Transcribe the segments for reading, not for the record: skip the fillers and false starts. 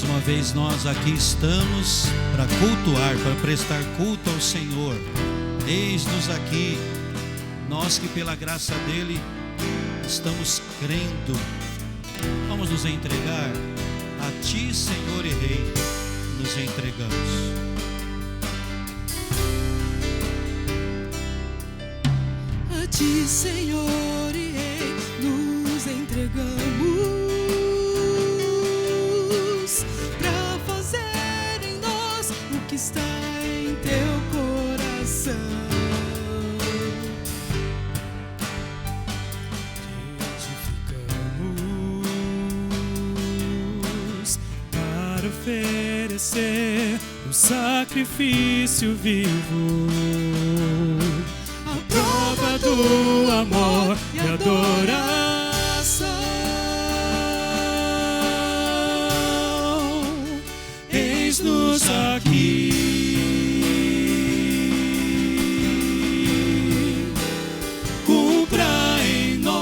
uma vez nós aqui estamos para cultuar, para prestar culto ao Senhor. Eis-nos aqui, nós que pela graça dEle estamos crendo. Vamos nos entregar a Ti, Senhor e Rei, nos entregamos. A Ti, Senhor e Rei, nos entregamos para fazer em nós o que está em Teu coração. Edificamos para oferecer um sacrifício vivo, prova do amor e adoração. Eis-nos aqui, cumpra em nós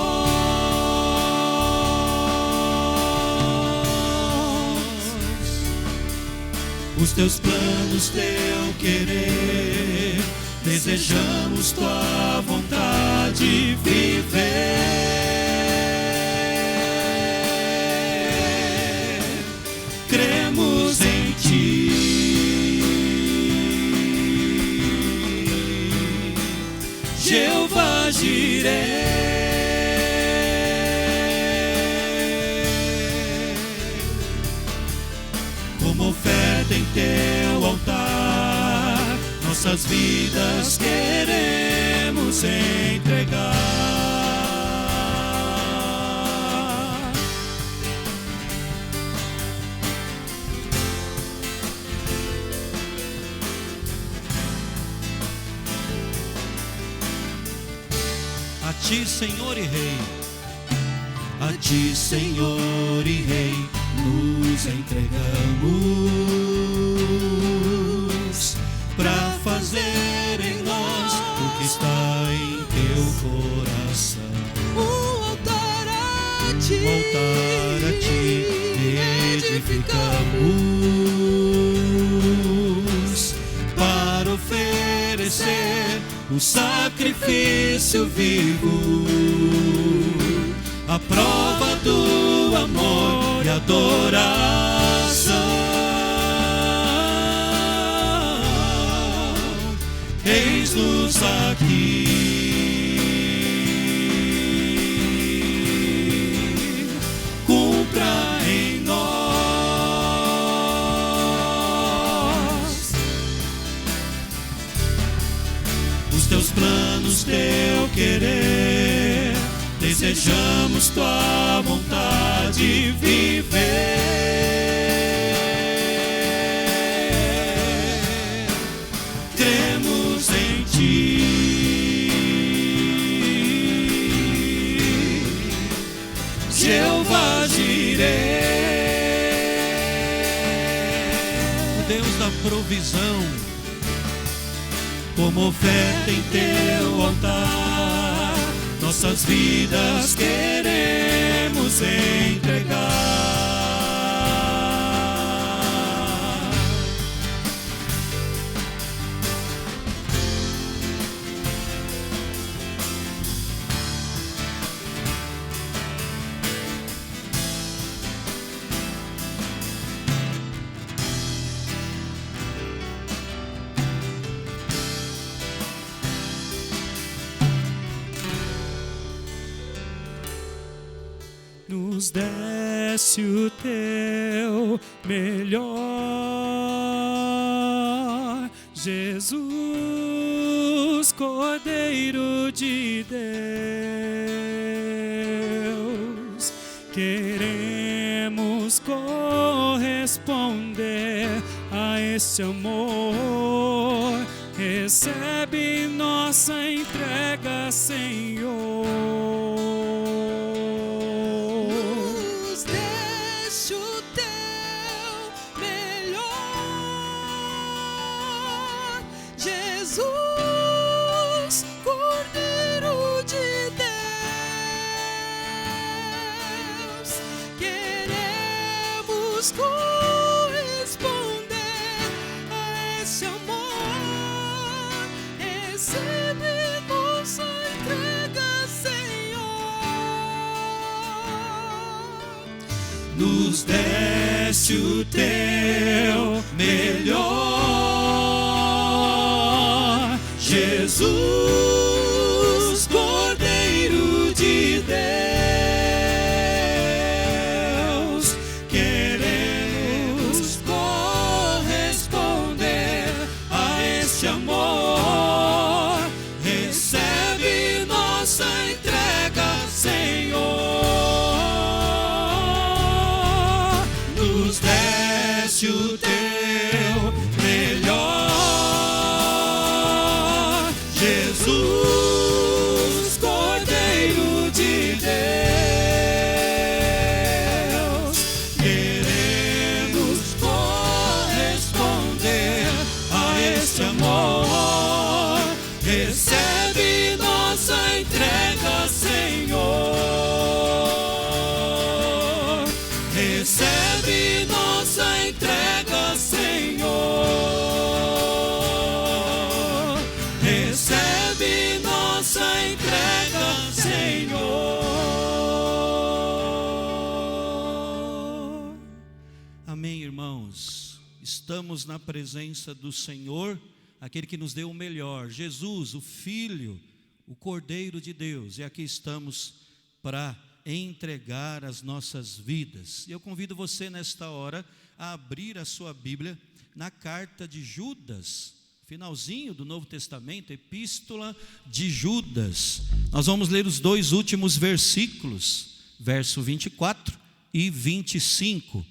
os Teus planos, Teu querer. Desejamos Tua vontade viver. Cremos em Ti, Jeová Jireh. Como oferta em Teu altar, nossas vidas queremos entregar. A Ti, Senhor e Rei, a Ti, Senhor e Rei, nos entregamos para fazer em nós o que está em Teu coração. Um altar a Ti edificamos para oferecer o sacrifício vivo, a prova do amor e adoração. Eis-nos aqui, cumpra em nós os Teus planos, Teu querer. Desejamos Tua vontade viver. Jeová Jireh, o Deus da provisão, como oferta em Teu altar, nossas vidas queremos entregar. Nos desse o Teu melhor, Jesus, Cordeiro de Deus. Queremos corresponder a esse amor. Recebe nossa entrega, Senhor. Corresponder recebe nossa entrega, Senhor. Nos deste o teu melhor, Jesus, Cordeiro de Deus. Queremos corresponder a este amor. Recebe nossa entrega, Senhor. Nos deste o teu melhor, Jesus, Cordeiro de Deus. Queremos corresponder a este amor. Recebe nossa entrega, Senhor. Recebe nossa entrega, Senhor. Recebe nossa entrega, Senhor. Amém, irmãos. Estamos na presença do Senhor, aquele que nos deu o melhor, Jesus, o Filho, o Cordeiro de Deus. E aqui estamos para entregar as nossas vidas. E eu convido você nesta hora a abrir a sua Bíblia na carta de Judas, finalzinho do Novo Testamento, Epístola de Judas. Nós vamos ler os dois últimos versículos, verso 24 e 25,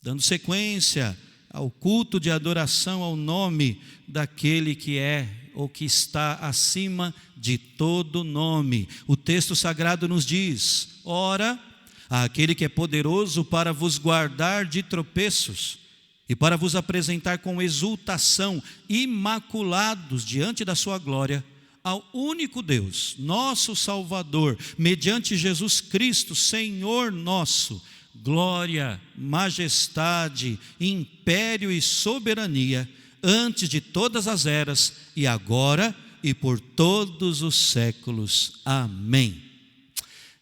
dando sequência ao culto de adoração ao nome daquele que é ou que está acima de todo nome. O texto sagrado nos diz: ora, aquele que é poderoso para vos guardar de tropeços e para vos apresentar com exultação, imaculados diante da sua glória, ao único Deus, nosso Salvador, mediante Jesus Cristo, Senhor nosso, glória, majestade, império e soberania, antes de todas as eras, e agora e por todos os séculos. Amém.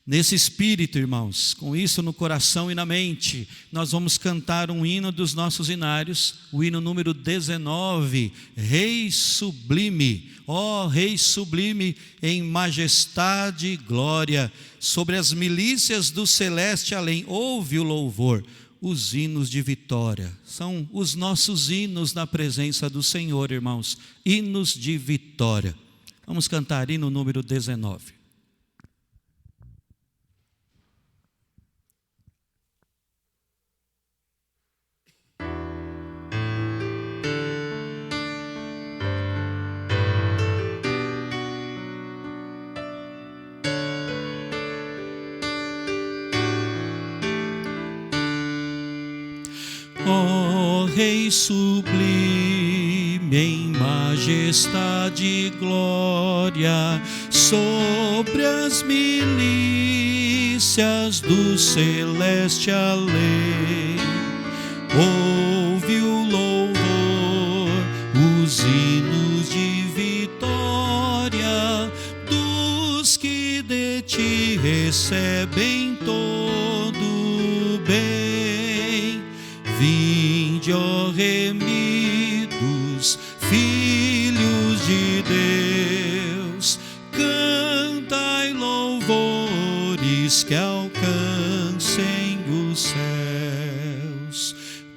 Nesse espírito, irmãos, com isso no coração e na mente, nós vamos cantar um hino dos nossos hinários, o hino número 19, Rei sublime, ó Rei sublime, em majestade e glória, sobre as milícias do celeste além, ouve o louvor. Os hinos de vitória são os nossos hinos na presença do Senhor, irmãos, hinos de vitória. Vamos cantar hino número 19. Ó Rei sublime, em majestade e glória, sobre as milícias do celeste além, ouve o louvor, os hinos de vitória, dos que de ti recebem todo o bem. Vinde, ó remidos, filhos de Deus, cantai louvores que alcancem os céus.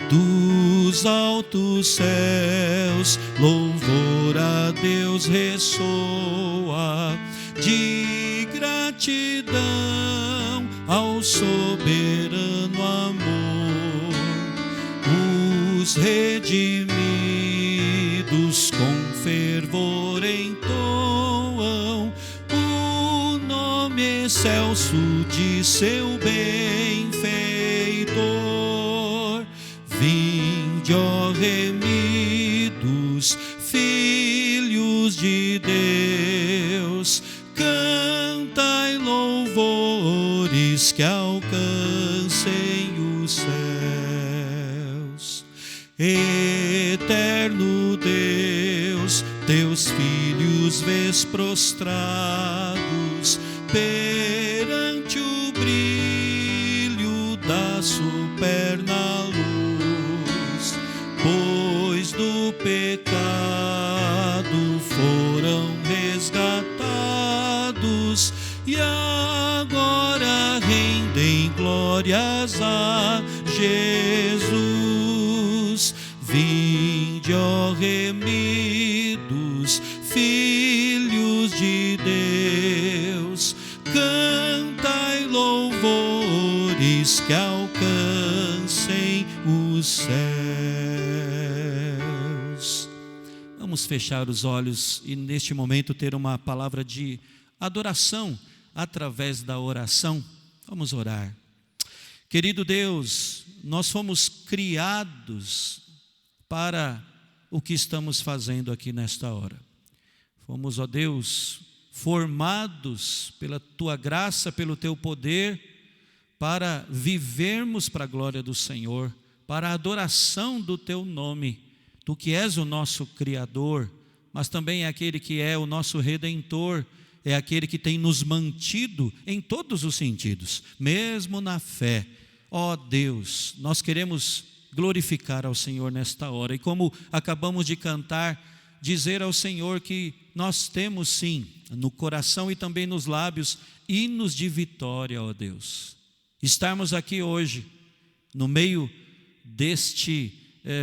Dos altos céus, louvor a Deus ressoa, de gratidão ao soberano amor. Os redimidos com fervor entoam o nome excelso de seu benfeitor. Vinde, ó remidos, filhos de Deus, cantai louvores que alcancem os céus. Eterno Deus, teus filhos vês prostrados perante o brilho da superna luz, pois do pecado foram resgatados e agora rendem glórias a Jesus. Vinde, ó remidos, filhos de Deus, cantai louvores que alcancem os céus. Vamos fechar os olhos e neste momento ter uma palavra de adoração através da oração. Vamos orar. Querido Deus, nós fomos criados para o que estamos fazendo aqui nesta hora. Fomos, ó Deus, formados pela Tua graça, pelo Teu poder, para vivermos para a glória do Senhor, para a adoração do Teu nome. Tu que és o nosso Criador, mas também é aquele que é o nosso Redentor, é aquele que tem nos mantido em todos os sentidos, mesmo na fé. Ó Deus, nós queremos glorificar ao Senhor nesta hora, e como acabamos de cantar, dizer ao Senhor que nós temos sim, no coração e também nos lábios, hinos de vitória, ó Deus. Estarmos aqui hoje, no meio deste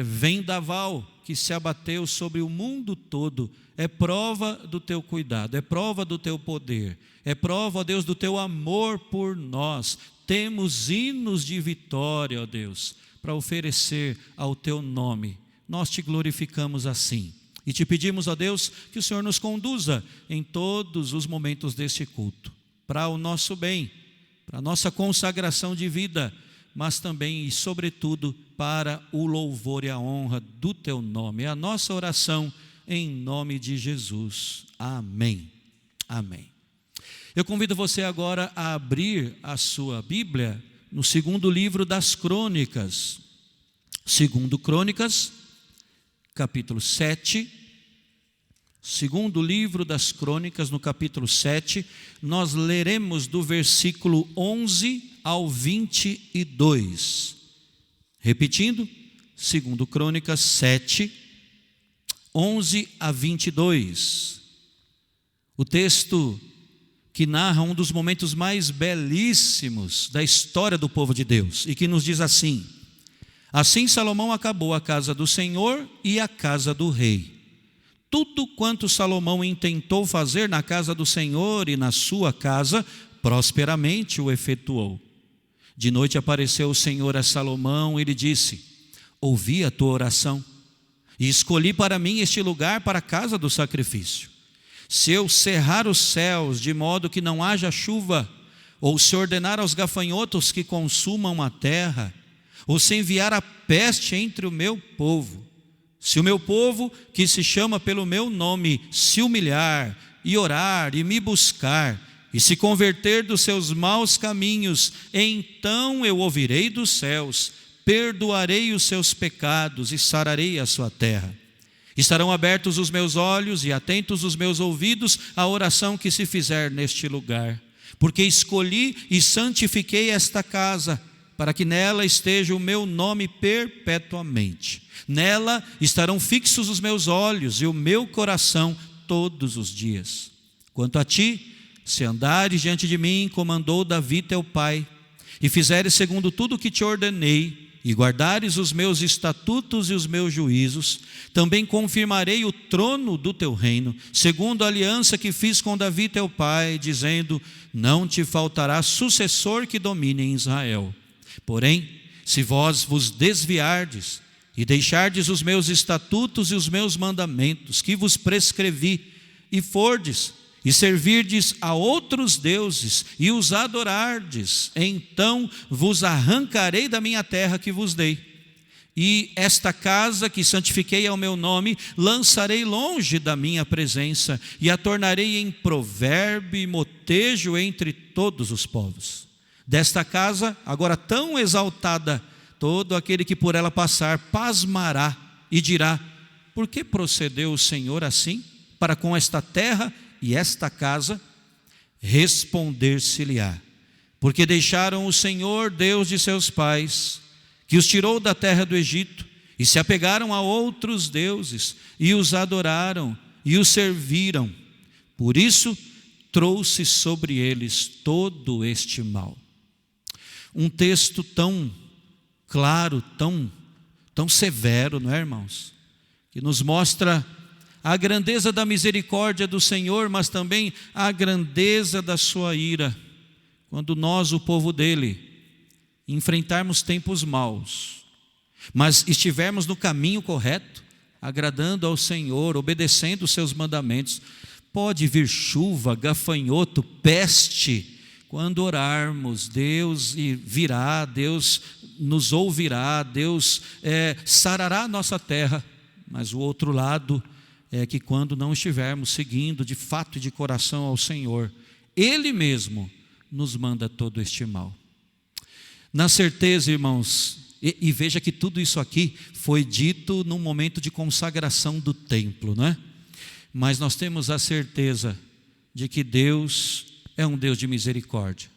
vendaval que se abateu sobre o mundo todo, é prova do Teu cuidado, é prova do Teu poder, é prova, ó Deus, do Teu amor por nós. Temos hinos de vitória, ó Deus, para oferecer ao Teu nome. Nós Te glorificamos assim e Te pedimos, ó Deus, que o Senhor nos conduza em todos os momentos deste culto, para o nosso bem, para a nossa consagração de vida, mas também e sobretudo para o louvor e a honra do Teu nome. É a nossa oração em nome de Jesus. Amém. Amém. Eu convido você agora a abrir a sua Bíblia no segundo livro das Crônicas. Segundo Crônicas, capítulo 7. Segundo livro das Crônicas, no capítulo 7, nós leremos do versículo 11 ao 22. Repetindo, segundo Crônicas 7, 11 a 22. O texto que narra um dos momentos mais belíssimos da história do povo de Deus, e que nos diz assim: assim Salomão acabou a casa do Senhor e a casa do rei. Tudo quanto Salomão intentou fazer na casa do Senhor e na sua casa, prosperamente o efetuou. De noite apareceu o Senhor a Salomão e lhe disse: ouvi a tua oração e escolhi para mim este lugar para a casa do sacrifício. Se eu cerrar os céus de modo que não haja chuva, ou se ordenar aos gafanhotos que consumam a terra, ou se enviar a peste entre o meu povo, se o meu povo, que se chama pelo meu nome, se humilhar e orar e me buscar, e se converter dos seus maus caminhos, então eu ouvirei dos céus, perdoarei os seus pecados e sararei a sua terra. Estarão abertos os meus olhos e atentos os meus ouvidos à oração que se fizer neste lugar, porque escolhi e santifiquei esta casa, para que nela esteja o meu nome perpetuamente. Nela estarão fixos os meus olhos e o meu coração todos os dias. Quanto a ti, se andares diante de mim, como andou Davi teu pai, e fizeres segundo tudo o que te ordenei, e guardares os meus estatutos e os meus juízos, também confirmarei o trono do teu reino, segundo a aliança que fiz com Davi teu pai, dizendo: não te faltará sucessor que domine em Israel. Porém, se vós vos desviardes e deixardes os meus estatutos e os meus mandamentos que vos prescrevi, e fordes e servirdes a outros deuses e os adorardes, então vos arrancarei da minha terra que vos dei. E esta casa que santifiquei ao meu nome, lançarei longe da minha presença, e a tornarei em provérbio e motejo entre todos os povos. Desta casa, agora tão exaltada, todo aquele que por ela passar pasmará e dirá: por que procedeu o Senhor assim? para com esta terra e esta casa? Responder-se-lhe-á: porque deixaram o Senhor, Deus de seus pais, que os tirou da terra do Egito, e se apegaram a outros deuses, e os adoraram, e os serviram. Por isso, trouxe sobre eles todo este mal. Um texto tão claro, tão severo, não é, irmãos? Que nos mostra a grandeza da misericórdia do Senhor, mas também a grandeza da sua ira, quando nós, o povo dele, enfrentarmos tempos maus, mas estivermos no caminho correto, agradando ao Senhor, obedecendo os seus mandamentos. Pode vir chuva, gafanhoto, peste, quando orarmos, Deus virá, Deus nos ouvirá, Deus sarará a nossa terra. Mas o outro lado é que quando não estivermos seguindo de fato e de coração ao Senhor, Ele mesmo nos manda todo este mal. Na certeza, irmãos, e veja que tudo isso aqui foi dito num momento de consagração do templo, não é? Mas nós temos a certeza de que Deus é um Deus de misericórdia.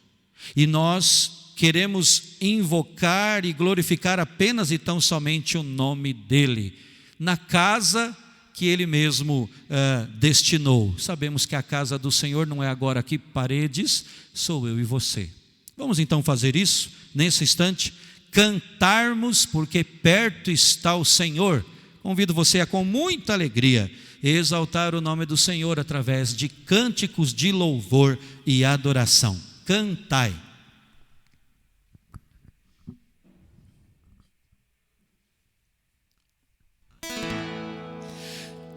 E nós queremos invocar e glorificar apenas e tão somente o nome dEle, na casa que Ele mesmo destinou. Sabemos que a casa do Senhor não é agora aqui paredes, sou eu e você. Vamos então fazer isso, nesse instante, cantarmos, porque perto está o Senhor. Convido você a, com muita alegria, exaltar o nome do Senhor através de cânticos de louvor e adoração. Cantai.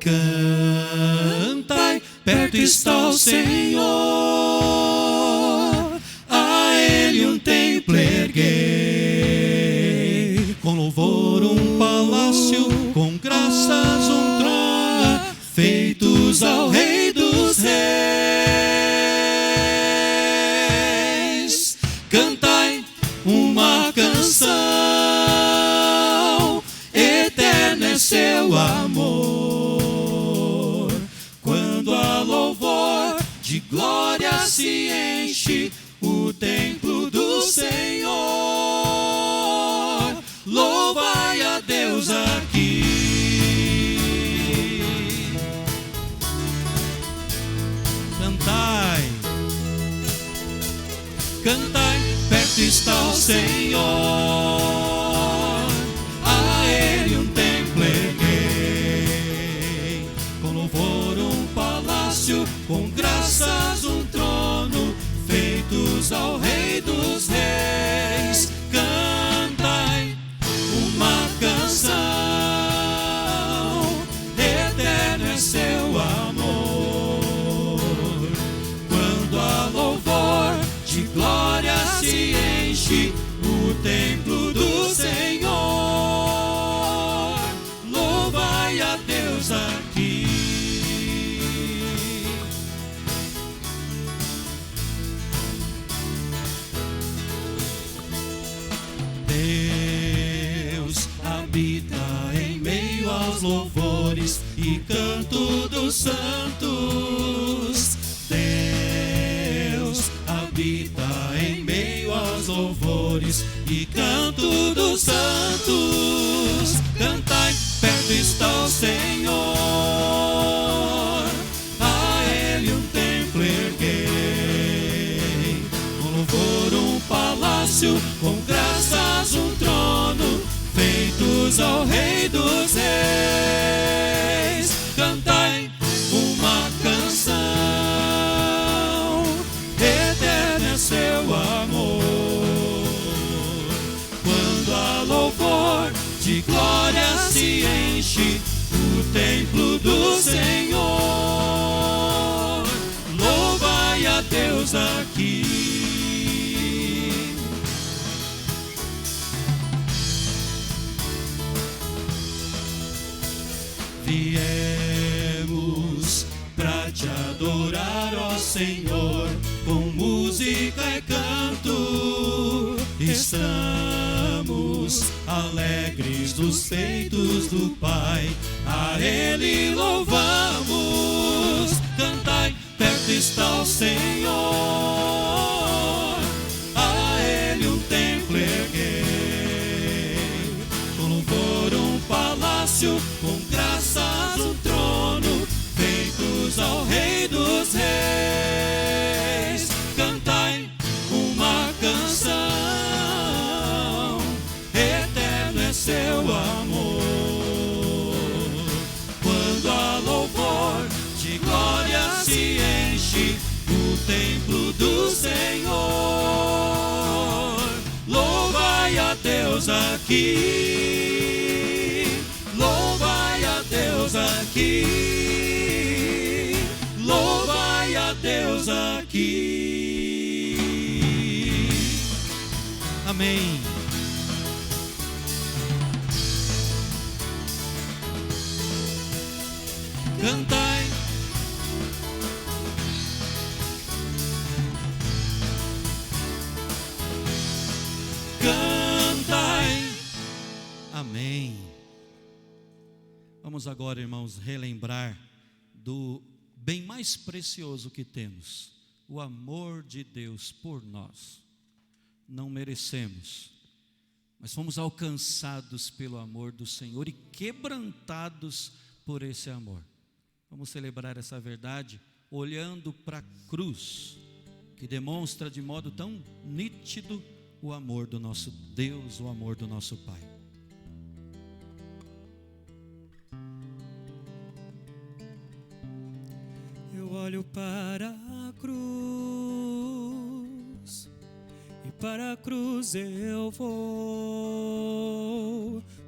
Cantai, perto está o Senhor, a Ele um templo erguei, com louvor um palácio, com graças um trono, feitos ao Rei dos Reis. Cantai uma canção, eterno é seu amor, quando a louvor de glória se enche o templo do Senhor. Louvai a Deus aqui. Cantai, cantai, perto está o Senhor, a Ele um templo erguei, com louvor um palácio, com graças um trono, feitos ao Rei dos Reis. Cantai uma canção, eterno é seu amor, quando a louvor de glória se enche o templo do Senhor. Louvai a Deus aqui. Deus habita em meio aos louvores e canto dos santos. Deus habita em meio aos louvores e canto dos santos. Cantai, perto está o Senhor, a Ele um templo erguei, com louvor um palácio, com graças um trono, feitos ao Rei dos Reis. Cantai uma canção, eterno é seu amor, quando a louvor de glória se enche o templo do Senhor. Louvai a Deus aqui. Viemos pra te adorar, ó Senhor, com música e canto. Estamos alegres dos feitos do Pai, a Ele louvamos. está o Senhor, a Ele um templo erguei, com louvor um palácio, com graças um trono, feitos ao Rei dos Reis. Cantai uma canção, eterno é seu amor, quando a louvor de glória se enche o templo do Senhor. Louvai a Deus aqui, louvai a Deus aqui, louvai a Deus aqui. Amém. Cantai, cantai. Amém. Vamos agora, irmãos, relembrar do bem mais precioso que temos, o amor de Deus por nós. Não merecemos, mas fomos alcançados pelo amor do Senhor e quebrantados por esse amor. Vamos celebrar essa verdade olhando para a cruz, que demonstra de modo tão nítido o amor do nosso Deus, o amor do nosso Pai. Eu olho para a cruz, e para a cruz eu vou,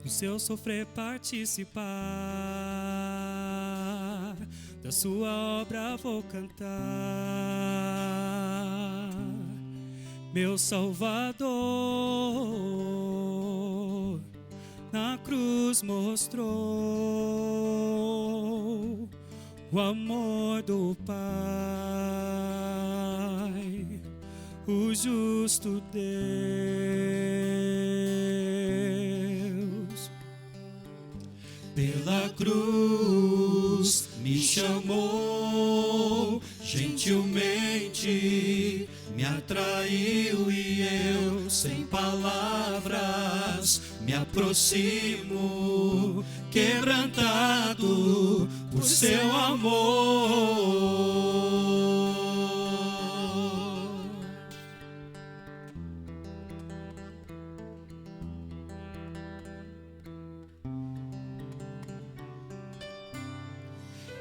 do seu sofrer participar, da sua obra vou cantar. Meu Salvador na cruz mostrou o amor do Pai, o justo Deus. Pela cruz me chamou, gentilmente me atraiu, e eu, sem palavras, me aproximo, quebrantado por seu amor.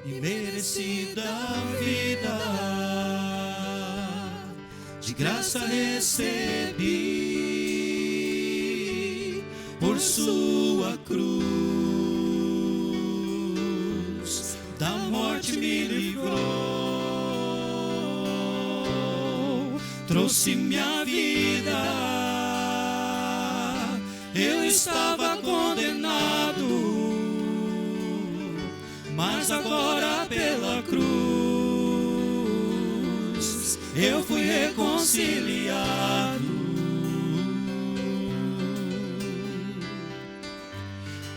Imerecida vida, de graça recebi, por sua cruz, da morte me livrou, trouxe minha vida. Eu estava condenado, mas agora pela cruz eu fui reconciliado.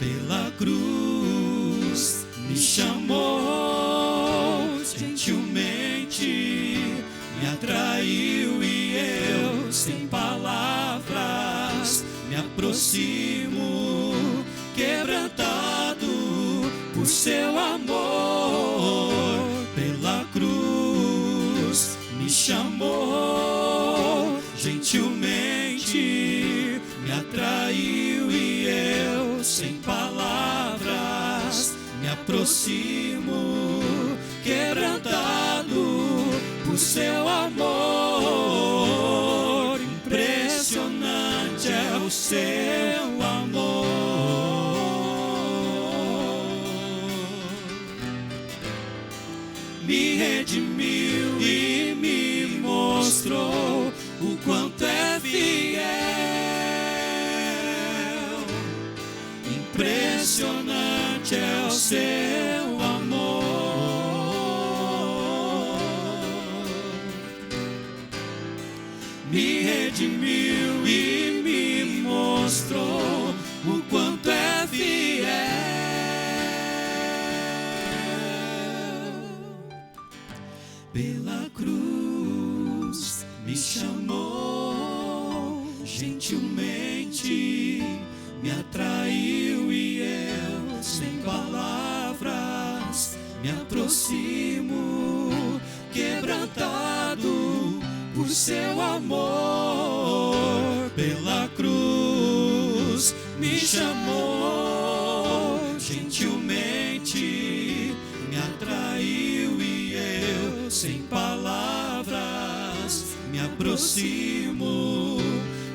Pela cruz me chamou, gentilmente me atraiu, e eu, sem palavras, me aproximo, quebrantado por seu amor. Pela cruz me chamou, gentilmente me atraiu, e eu, sem palavras, me aproximo, quebrantado por seu amor. Impressionante é o seu amor. Me redimiu e me mostrou o quanto é fiel. Impressionante é o seu amor. Me redimiu e me mostrou o quanto é fiel. pela cruz me chamou, gentilmente me atraiu e eu, sem palavras, me aproximo, quebrantado por seu amor. Pela cruz me chamou, gentilmente me atraiu e eu, sem palavras, me aproximo,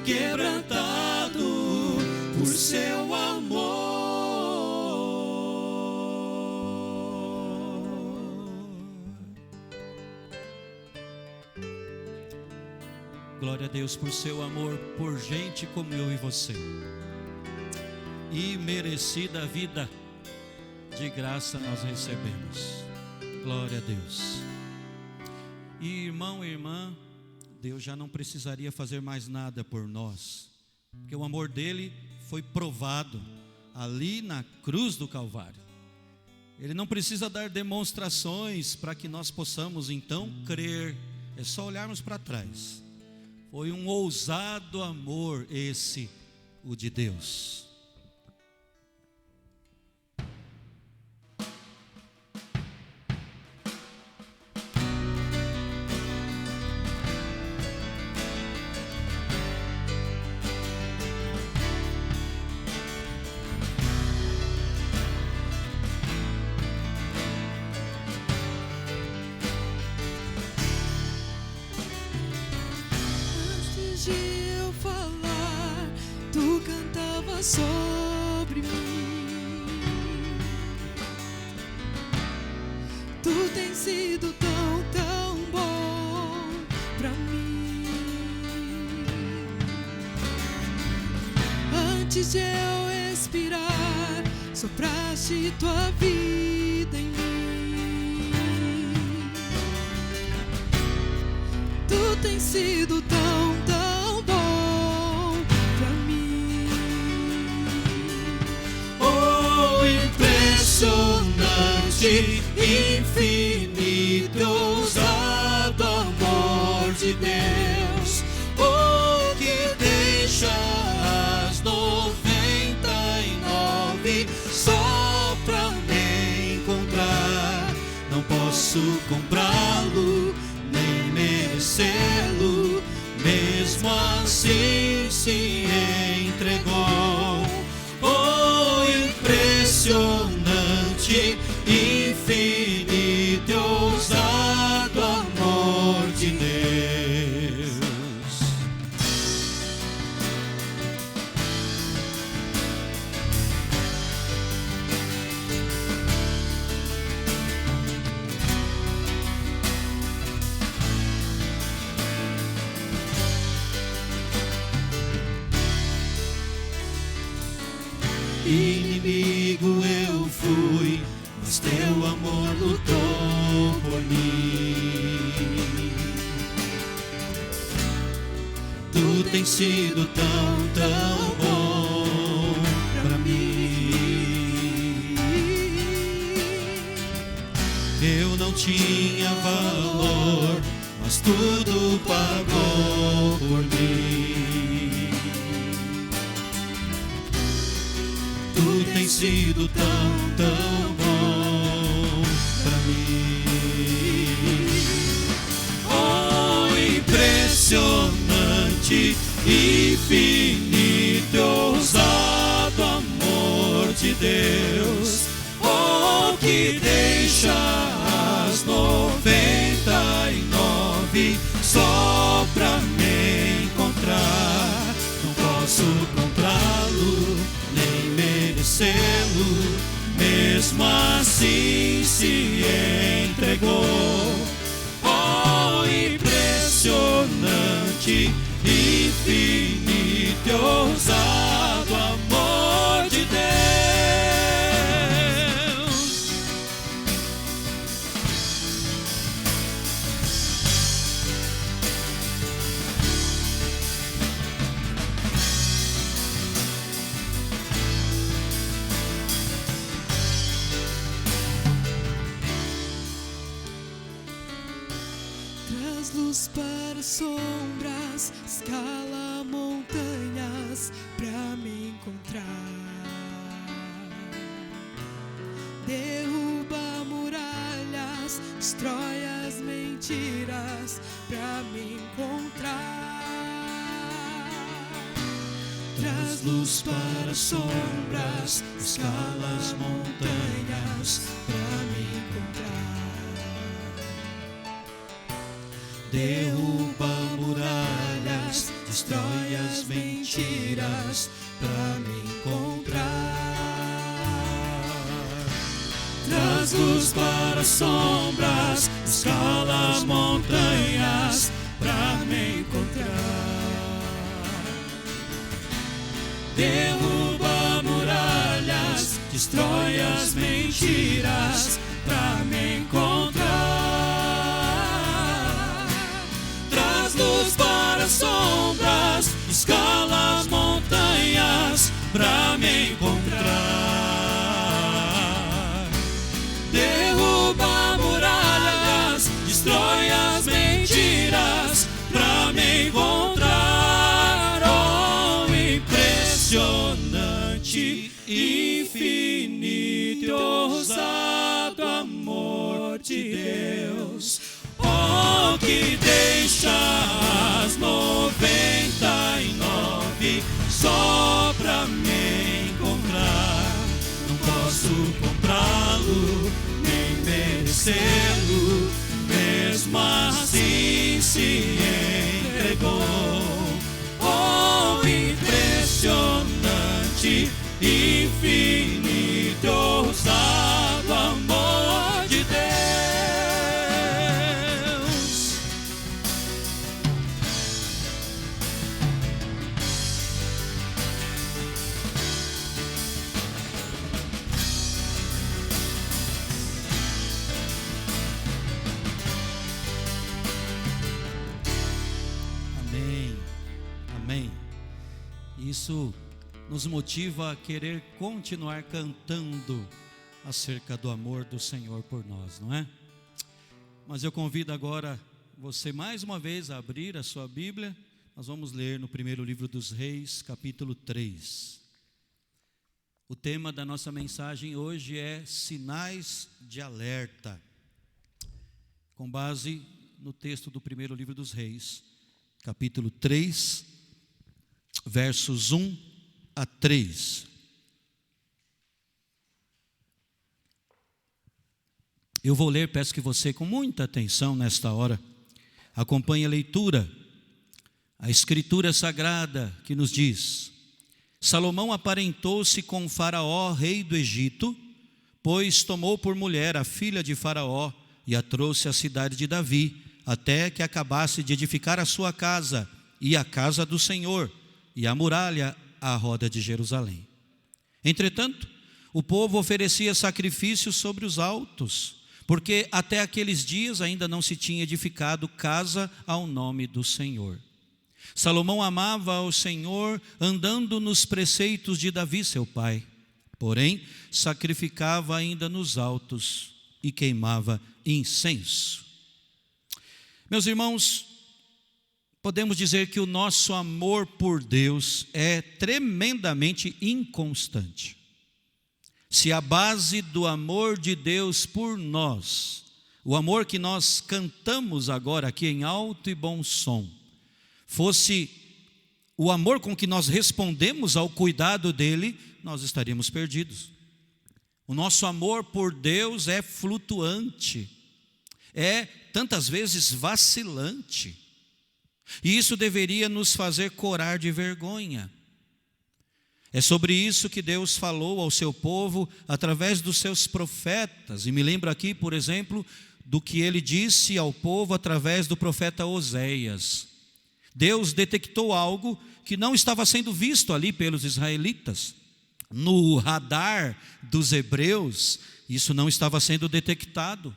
quebrantado por seu amor. Glória a Deus por seu amor por gente como eu e você. Imerecida vida de graça nós recebemos. Glória a Deus. E irmão e irmã, Deus já não precisaria fazer mais nada por nós, porque o amor dele foi provado ali na cruz do Calvário. Ele não precisa dar demonstrações para que nós possamos então crer. É só olharmos para trás. Foi um ousado amor esse, o de Deus. Sobre mim, tu tens sido tão, tão bom pra mim. Antes de eu expirar, sopraste tua vida em mim. Tu tens sido tão, tão bom pra mim. Impressionante, infinito e ousado amor de Deus, oh, que deixa as 99 só pra me encontrar. Não posso comprá-lo, nem merecê-lo, mesmo assim se entregou. Oh, impressionante, infinito e ousado amor de Deus. Inimigo eu fui, mas teu amor lutou por mim. Tu tens sido tão, tão bom pra mim. Eu não tinha valor, mas tudo pagou por mim. Tu tens sido tão, tão bom pra mim. Oh, impressionante, infinito e ousado amor de Deus, oh, que deixa as 99 só pra me encontrar. Não posso comprá-lo, nem merecê-lo, mesmo assim se entregou. Oh, impressionante, infinito e ousado amor de Deus. Traz luz para sombras, escala montanhas pra me encontrar. Derruba muralhas, destrói as mentiras pra me encontrar. Traz luz para sombras, escala as montanhas pra me encontrar. Derruba muralhas, destrói as mentiras pra me encontrar. Traz luz para sombras, escala as montanhas pra me encontrar. Derruba muralhas, destrói as mentiras pra me encontrar. Traz luz para sombras, escala as montanhas pra me encontrar. Derruba muralhas, destrói as mentiras pra me encontrar. Impressionante, infinito e ousado amor de Deus, oh, que deixa as 99 só pra me encontrar. Não posso comprá-lo, nem merecê-lo, mesmo assim se entregou. Oh, impressionante, infinito, ousado amor de Deus. Amém, amém. Isso nos motiva a querer continuar cantando acerca do amor do Senhor por nós, não é? Mas eu convido agora você mais uma vez a abrir a sua Bíblia. Nós vamos ler no primeiro livro dos Reis, capítulo 3. O tema da nossa mensagem hoje é sinais de alerta, com base no texto do primeiro livro dos Reis, capítulo 3, versos 1 a 3. Eu vou ler, peço que você, com muita atenção nesta hora, acompanhe a leitura. A Escritura Sagrada que nos diz: Salomão aparentou-se com Faraó, rei do Egito, pois tomou por mulher a filha de Faraó e a trouxe à cidade de Davi, até que acabasse de edificar a sua casa e a casa do Senhor e a muralha à roda de Jerusalém. Entretanto, o povo oferecia sacrifícios sobre os altos, porque até aqueles dias ainda não se tinha edificado casa ao nome do Senhor. Salomão amava ao Senhor, andando nos preceitos de Davi seu pai, porém sacrificava ainda nos altos e queimava incenso. Meus irmãos, podemos dizer que o nosso amor por Deus é tremendamente inconstante. Se a base do amor de Deus por nós, o amor que nós cantamos agora aqui em alto e bom som, fosse o amor com que nós respondemos ao cuidado dele, nós estaríamos perdidos. O nosso amor por Deus é flutuante, é tantas vezes vacilante. E isso deveria nos fazer corar de vergonha. É sobre isso que Deus falou ao seu povo através dos seus profetas. E me lembro aqui, por exemplo, do que ele disse ao povo através do profeta Oséias. Deus detectou algo que não estava sendo visto ali pelos israelitas. No radar dos hebreus, isso não estava sendo detectado.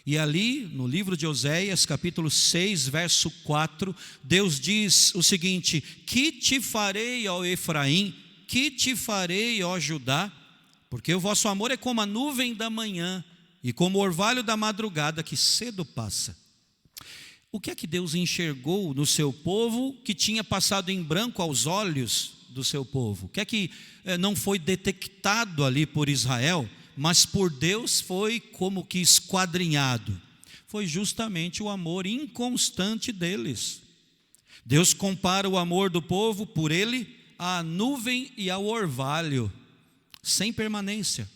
E ali, no livro de Oséias, capítulo 6, verso 4, Deus diz o seguinte: que te farei, ó Efraim, que te farei, ó Judá, porque o vosso amor é como a nuvem da manhã e como o orvalho da madrugada que cedo passa. O que é que Deus enxergou no seu povo que tinha passado em branco aos olhos do seu povo? O que é que não foi detectado ali por Israel, mas por Deus foi como que esquadrinhado? Foi justamente o amor inconstante deles. Deus compara o amor do povo por ele à nuvem e ao orvalho, sem permanência,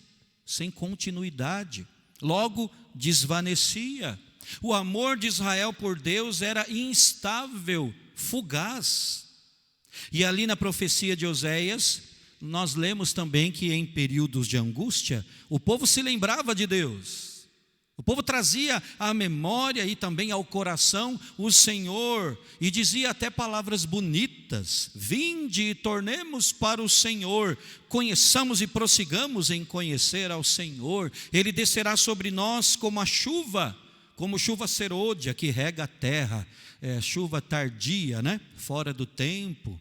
sem continuidade, logo desvanecia. O amor de Israel por Deus era instável, fugaz. E ali na profecia de Oséias, nós lemos também que em períodos de angústia, o povo se lembrava de Deus. O povo trazia à memória e também ao coração o Senhor, e dizia até palavras bonitas: vinde e tornemos para o Senhor, conheçamos e prossigamos em conhecer ao Senhor. Ele descerá sobre nós como a chuva, como chuva serôdia que rega a terra, chuva tardia, né? Fora do tempo.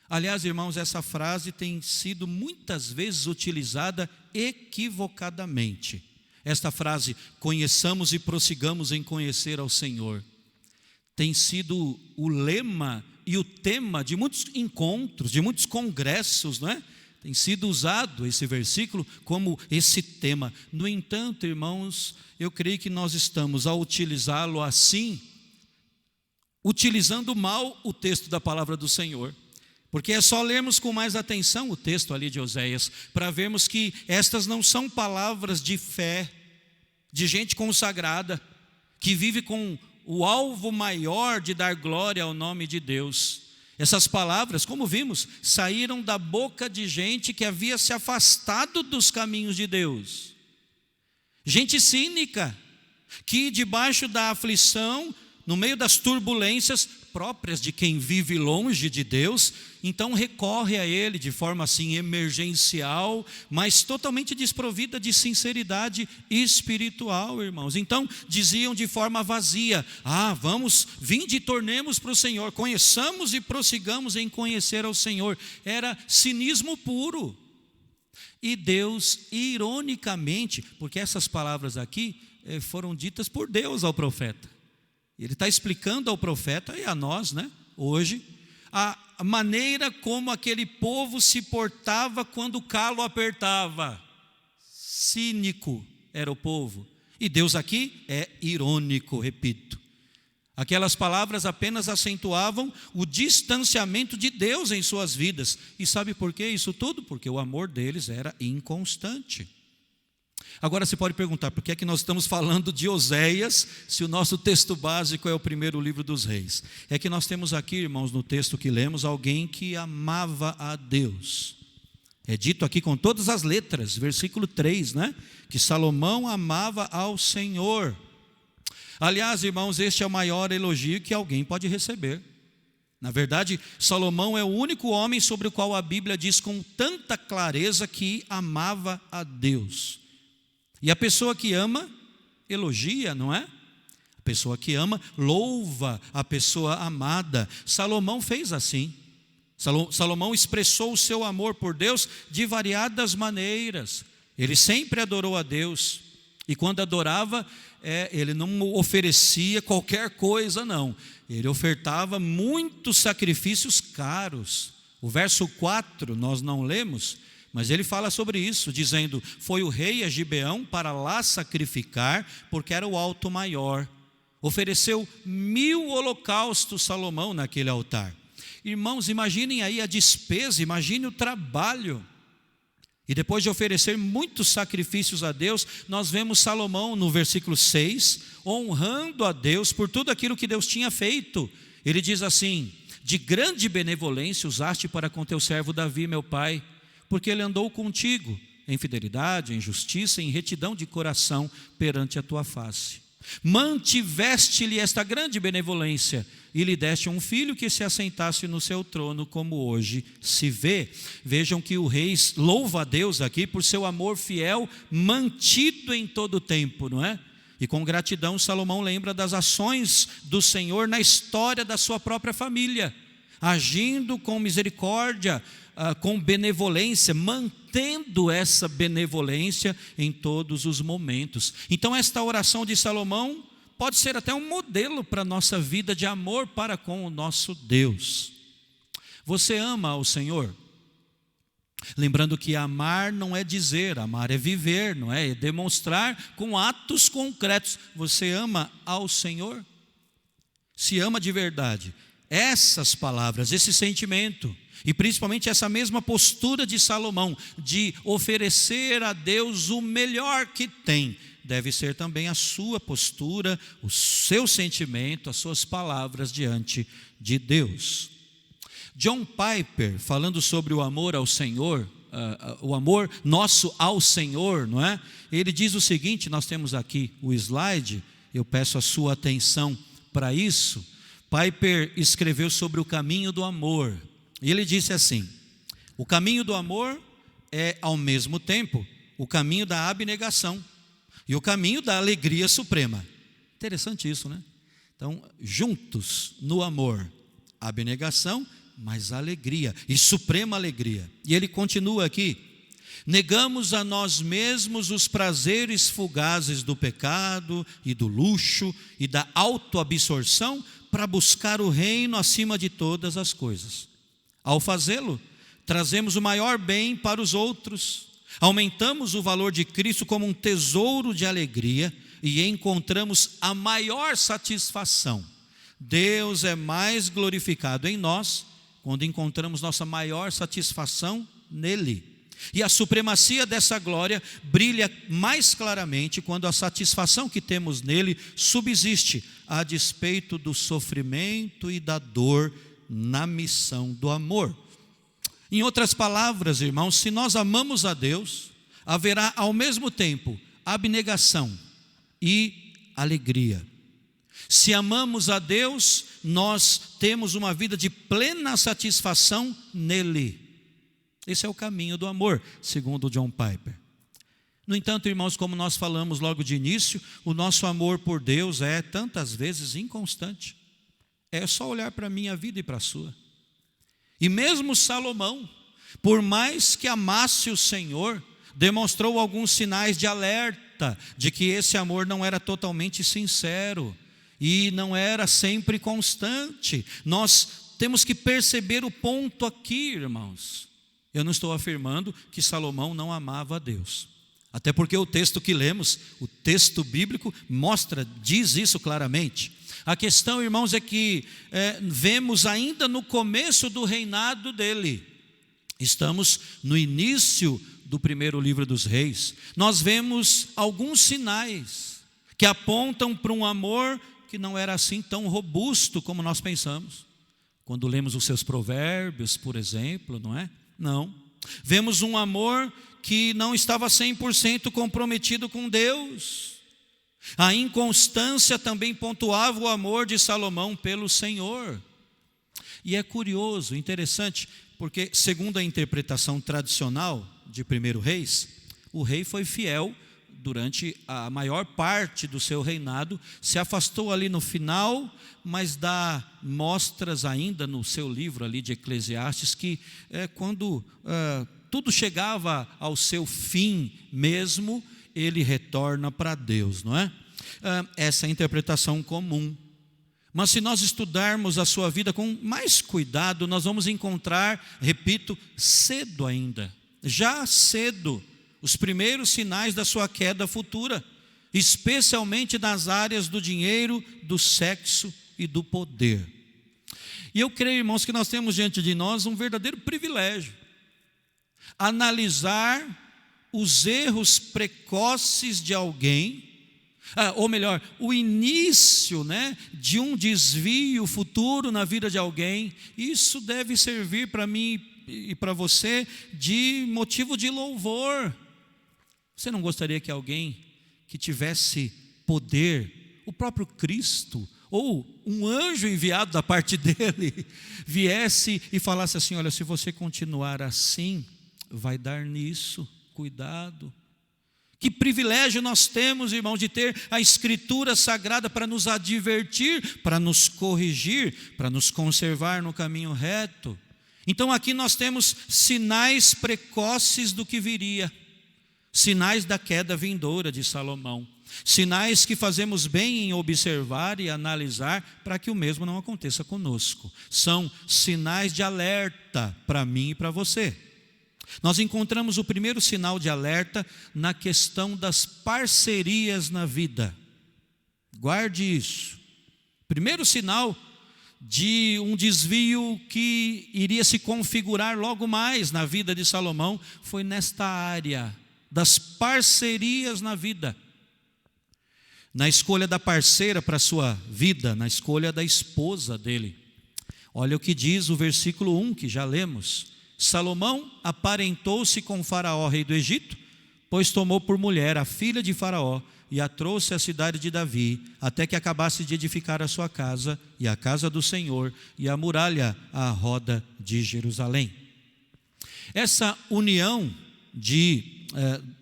Aliás, irmãos, essa frase tem sido muitas vezes utilizada equivocadamente. Esta frase, conheçamos e prossigamos em conhecer ao Senhor, tem sido o lema e o tema de muitos encontros, de muitos congressos, não é? Tem sido usado esse versículo como esse tema. No entanto, irmãos, eu creio que nós estamos, ao utilizá-lo assim, utilizando mal o texto da palavra do Senhor. Porque é só lermos com mais atenção o texto ali de Oséias, para vermos que estas não são palavras de fé, de gente consagrada, que vive com o alvo maior de dar glória ao nome de Deus. Essas palavras, como vimos, saíram da boca de gente que havia se afastado dos caminhos de Deus. Gente cínica, que debaixo da aflição, no meio das turbulências próprias de quem vive longe de Deus, então recorre a Ele de forma assim emergencial, mas totalmente desprovida de sinceridade espiritual, irmãos. Então diziam de forma vazia: vamos, vinde e tornemos para o Senhor, conheçamos e prossigamos em conhecer ao Senhor. Era cinismo puro. E Deus, ironicamente, porque essas palavras aqui foram ditas por Deus ao profeta. Ele está explicando ao profeta e a nós, né, hoje, a maneira como aquele povo se portava quando o calo apertava. Cínico era o povo. E Deus aqui é irônico, repito. Aquelas palavras apenas acentuavam o distanciamento de Deus em suas vidas. E sabe por que isso tudo? Porque o amor deles era inconstante. Agora você pode perguntar, por que é que nós estamos falando de Oséias, se o nosso texto básico é o primeiro livro dos reis? É que nós temos aqui, irmãos, no texto que lemos, alguém que amava a Deus. É dito aqui com todas as letras, versículo 3, né? Que Salomão amava ao Senhor. Aliás, irmãos, este é o maior elogio que alguém pode receber. Na verdade, Salomão é o único homem sobre o qual a Bíblia diz com tanta clareza que amava a Deus. E a pessoa que ama, elogia, não é? A pessoa que ama, louva a pessoa amada. Salomão fez assim. Salomão expressou o seu amor por Deus de variadas maneiras. Ele sempre adorou a Deus. E quando adorava, ele não oferecia qualquer coisa, não. Ele ofertava muitos sacrifícios caros. O verso 4 nós não lemos, mas ele fala sobre isso, dizendo: foi o rei a Gibeão para lá sacrificar, porque era o alto maior. Ofereceu 1000 holocaustos Salomão naquele altar. Irmãos, imaginem aí a despesa, imagine o trabalho. E depois de oferecer muitos sacrifícios a Deus, nós vemos Salomão no versículo 6, honrando a Deus por tudo aquilo que Deus tinha feito. Ele diz assim: de grande benevolência usaste para com teu servo Davi, meu pai, porque ele andou contigo em fidelidade, em justiça, em retidão de coração perante a tua face. Mantiveste-lhe esta grande benevolência e lhe deste um filho que se assentasse no seu trono, como hoje se vê. Vejam que o rei louva a Deus aqui por seu amor fiel, mantido em todo o tempo, não é? E com gratidão Salomão lembra das ações do Senhor na história da sua própria família, agindo com misericórdia, com benevolência, mantendo essa benevolência em todos os momentos. Então esta oração de Salomão pode ser até um modelo para a nossa vida de amor para com o nosso Deus. Você ama ao Senhor? Lembrando que amar não é dizer, amar é viver, não é? É demonstrar com atos concretos. Você ama ao Senhor? Se ama de verdade, essas palavras, esse sentimento, e principalmente essa mesma postura de Salomão, de oferecer a Deus o melhor que tem, deve ser também a sua postura, o seu sentimento, as suas palavras diante de Deus. John Piper, falando sobre o amor ao Senhor, o amor nosso ao Senhor, não é? Ele diz o seguinte, nós temos aqui o slide, eu peço a sua atenção para isso. Piper escreveu sobre o caminho do amor, e ele disse assim: o caminho do amor é ao mesmo tempo o caminho da abnegação e o caminho da alegria suprema. Interessante isso, né? Então, juntos no amor, abnegação, mas alegria, e suprema alegria. E ele continua aqui: negamos a nós mesmos os prazeres fugazes do pecado e do luxo e da autoabsorção para buscar o reino acima de todas as coisas. Ao fazê-lo, trazemos o maior bem para os outros, aumentamos o valor de Cristo como um tesouro de alegria e encontramos a maior satisfação. Deus é mais glorificado em nós quando encontramos nossa maior satisfação nele. E a supremacia dessa glória brilha mais claramente quando a satisfação que temos nele subsiste a despeito do sofrimento e da dor na missão do amor. Em outras palavras, irmãos, se nós amamos a Deus, haverá ao mesmo tempo abnegação e alegria. Se amamos a Deus, nós temos uma vida de plena satisfação nele. Esse é o caminho do amor, segundo John Piper. No entanto, irmãos, como nós falamos logo de início, o nosso amor por Deus é tantas vezes inconstante. É só olhar para a minha vida e para a sua. E mesmo Salomão, por mais que amasse o Senhor, demonstrou alguns sinais de alerta de que esse amor não era totalmente sincero e não era sempre constante. Nós temos que perceber o ponto aqui, irmãos. Eu não estou afirmando que Salomão não amava a Deus, até porque o texto que lemos, o texto bíblico diz isso claramente. A questão, irmãos, é que vemos ainda no começo do reinado dele. Estamos no início do primeiro livro dos reis. Nós vemos alguns sinais que apontam para um amor que não era assim tão robusto como nós pensamos. Quando lemos os seus provérbios, por exemplo, não é? Não. Vemos um amor que não estava 100% comprometido com Deus. A inconstância também pontuava o amor de Salomão pelo Senhor. E é curioso, interessante, porque segundo a interpretação tradicional de 1 Reis, o rei foi fiel durante a maior parte do seu reinado, se afastou ali no final, mas dá mostras ainda no seu livro ali de Eclesiastes, que quando tudo chegava ao seu fim mesmo, ele retorna para Deus, não é? Essa é a interpretação comum. Mas se nós estudarmos a sua vida com mais cuidado, nós vamos encontrar, repito, cedo ainda, já cedo, os primeiros sinais da sua queda futura, especialmente nas áreas do dinheiro, do sexo e do poder. E eu creio, irmãos, que nós temos diante de nós um verdadeiro privilégio. Analisar os erros precoces de alguém, ou melhor, o início, né, de um desvio futuro na vida de alguém. Isso deve servir para mim e para você de motivo de louvor. Você não gostaria que alguém que tivesse poder, o próprio Cristo, ou um anjo enviado da parte dele, viesse e falasse assim: olha, se você continuar assim, vai dar nisso, cuidado. Que privilégio nós temos, irmão, de ter a Escritura Sagrada para nos advertir, para nos corrigir, para nos conservar no caminho reto. Então aqui nós temos sinais precoces do que viria, sinais da queda vindoura de Salomão. Sinais que fazemos bem em observar e analisar para que o mesmo não aconteça conosco. São sinais de alerta para mim e para você. Nós encontramos o primeiro sinal de alerta na questão das parcerias na vida. Guarde isso. Primeiro sinal de um desvio que iria se configurar logo mais na vida de Salomão foi nesta área das parcerias na vida. Na escolha da parceira para a sua vida, na escolha da esposa dele. Olha o que diz o versículo 1 que já lemos. Salomão aparentou-se com Faraó, rei do Egito, pois tomou por mulher a filha de Faraó e a trouxe à cidade de Davi, até que acabasse de edificar a sua casa e a casa do Senhor e a muralha à roda de Jerusalém. Essa união de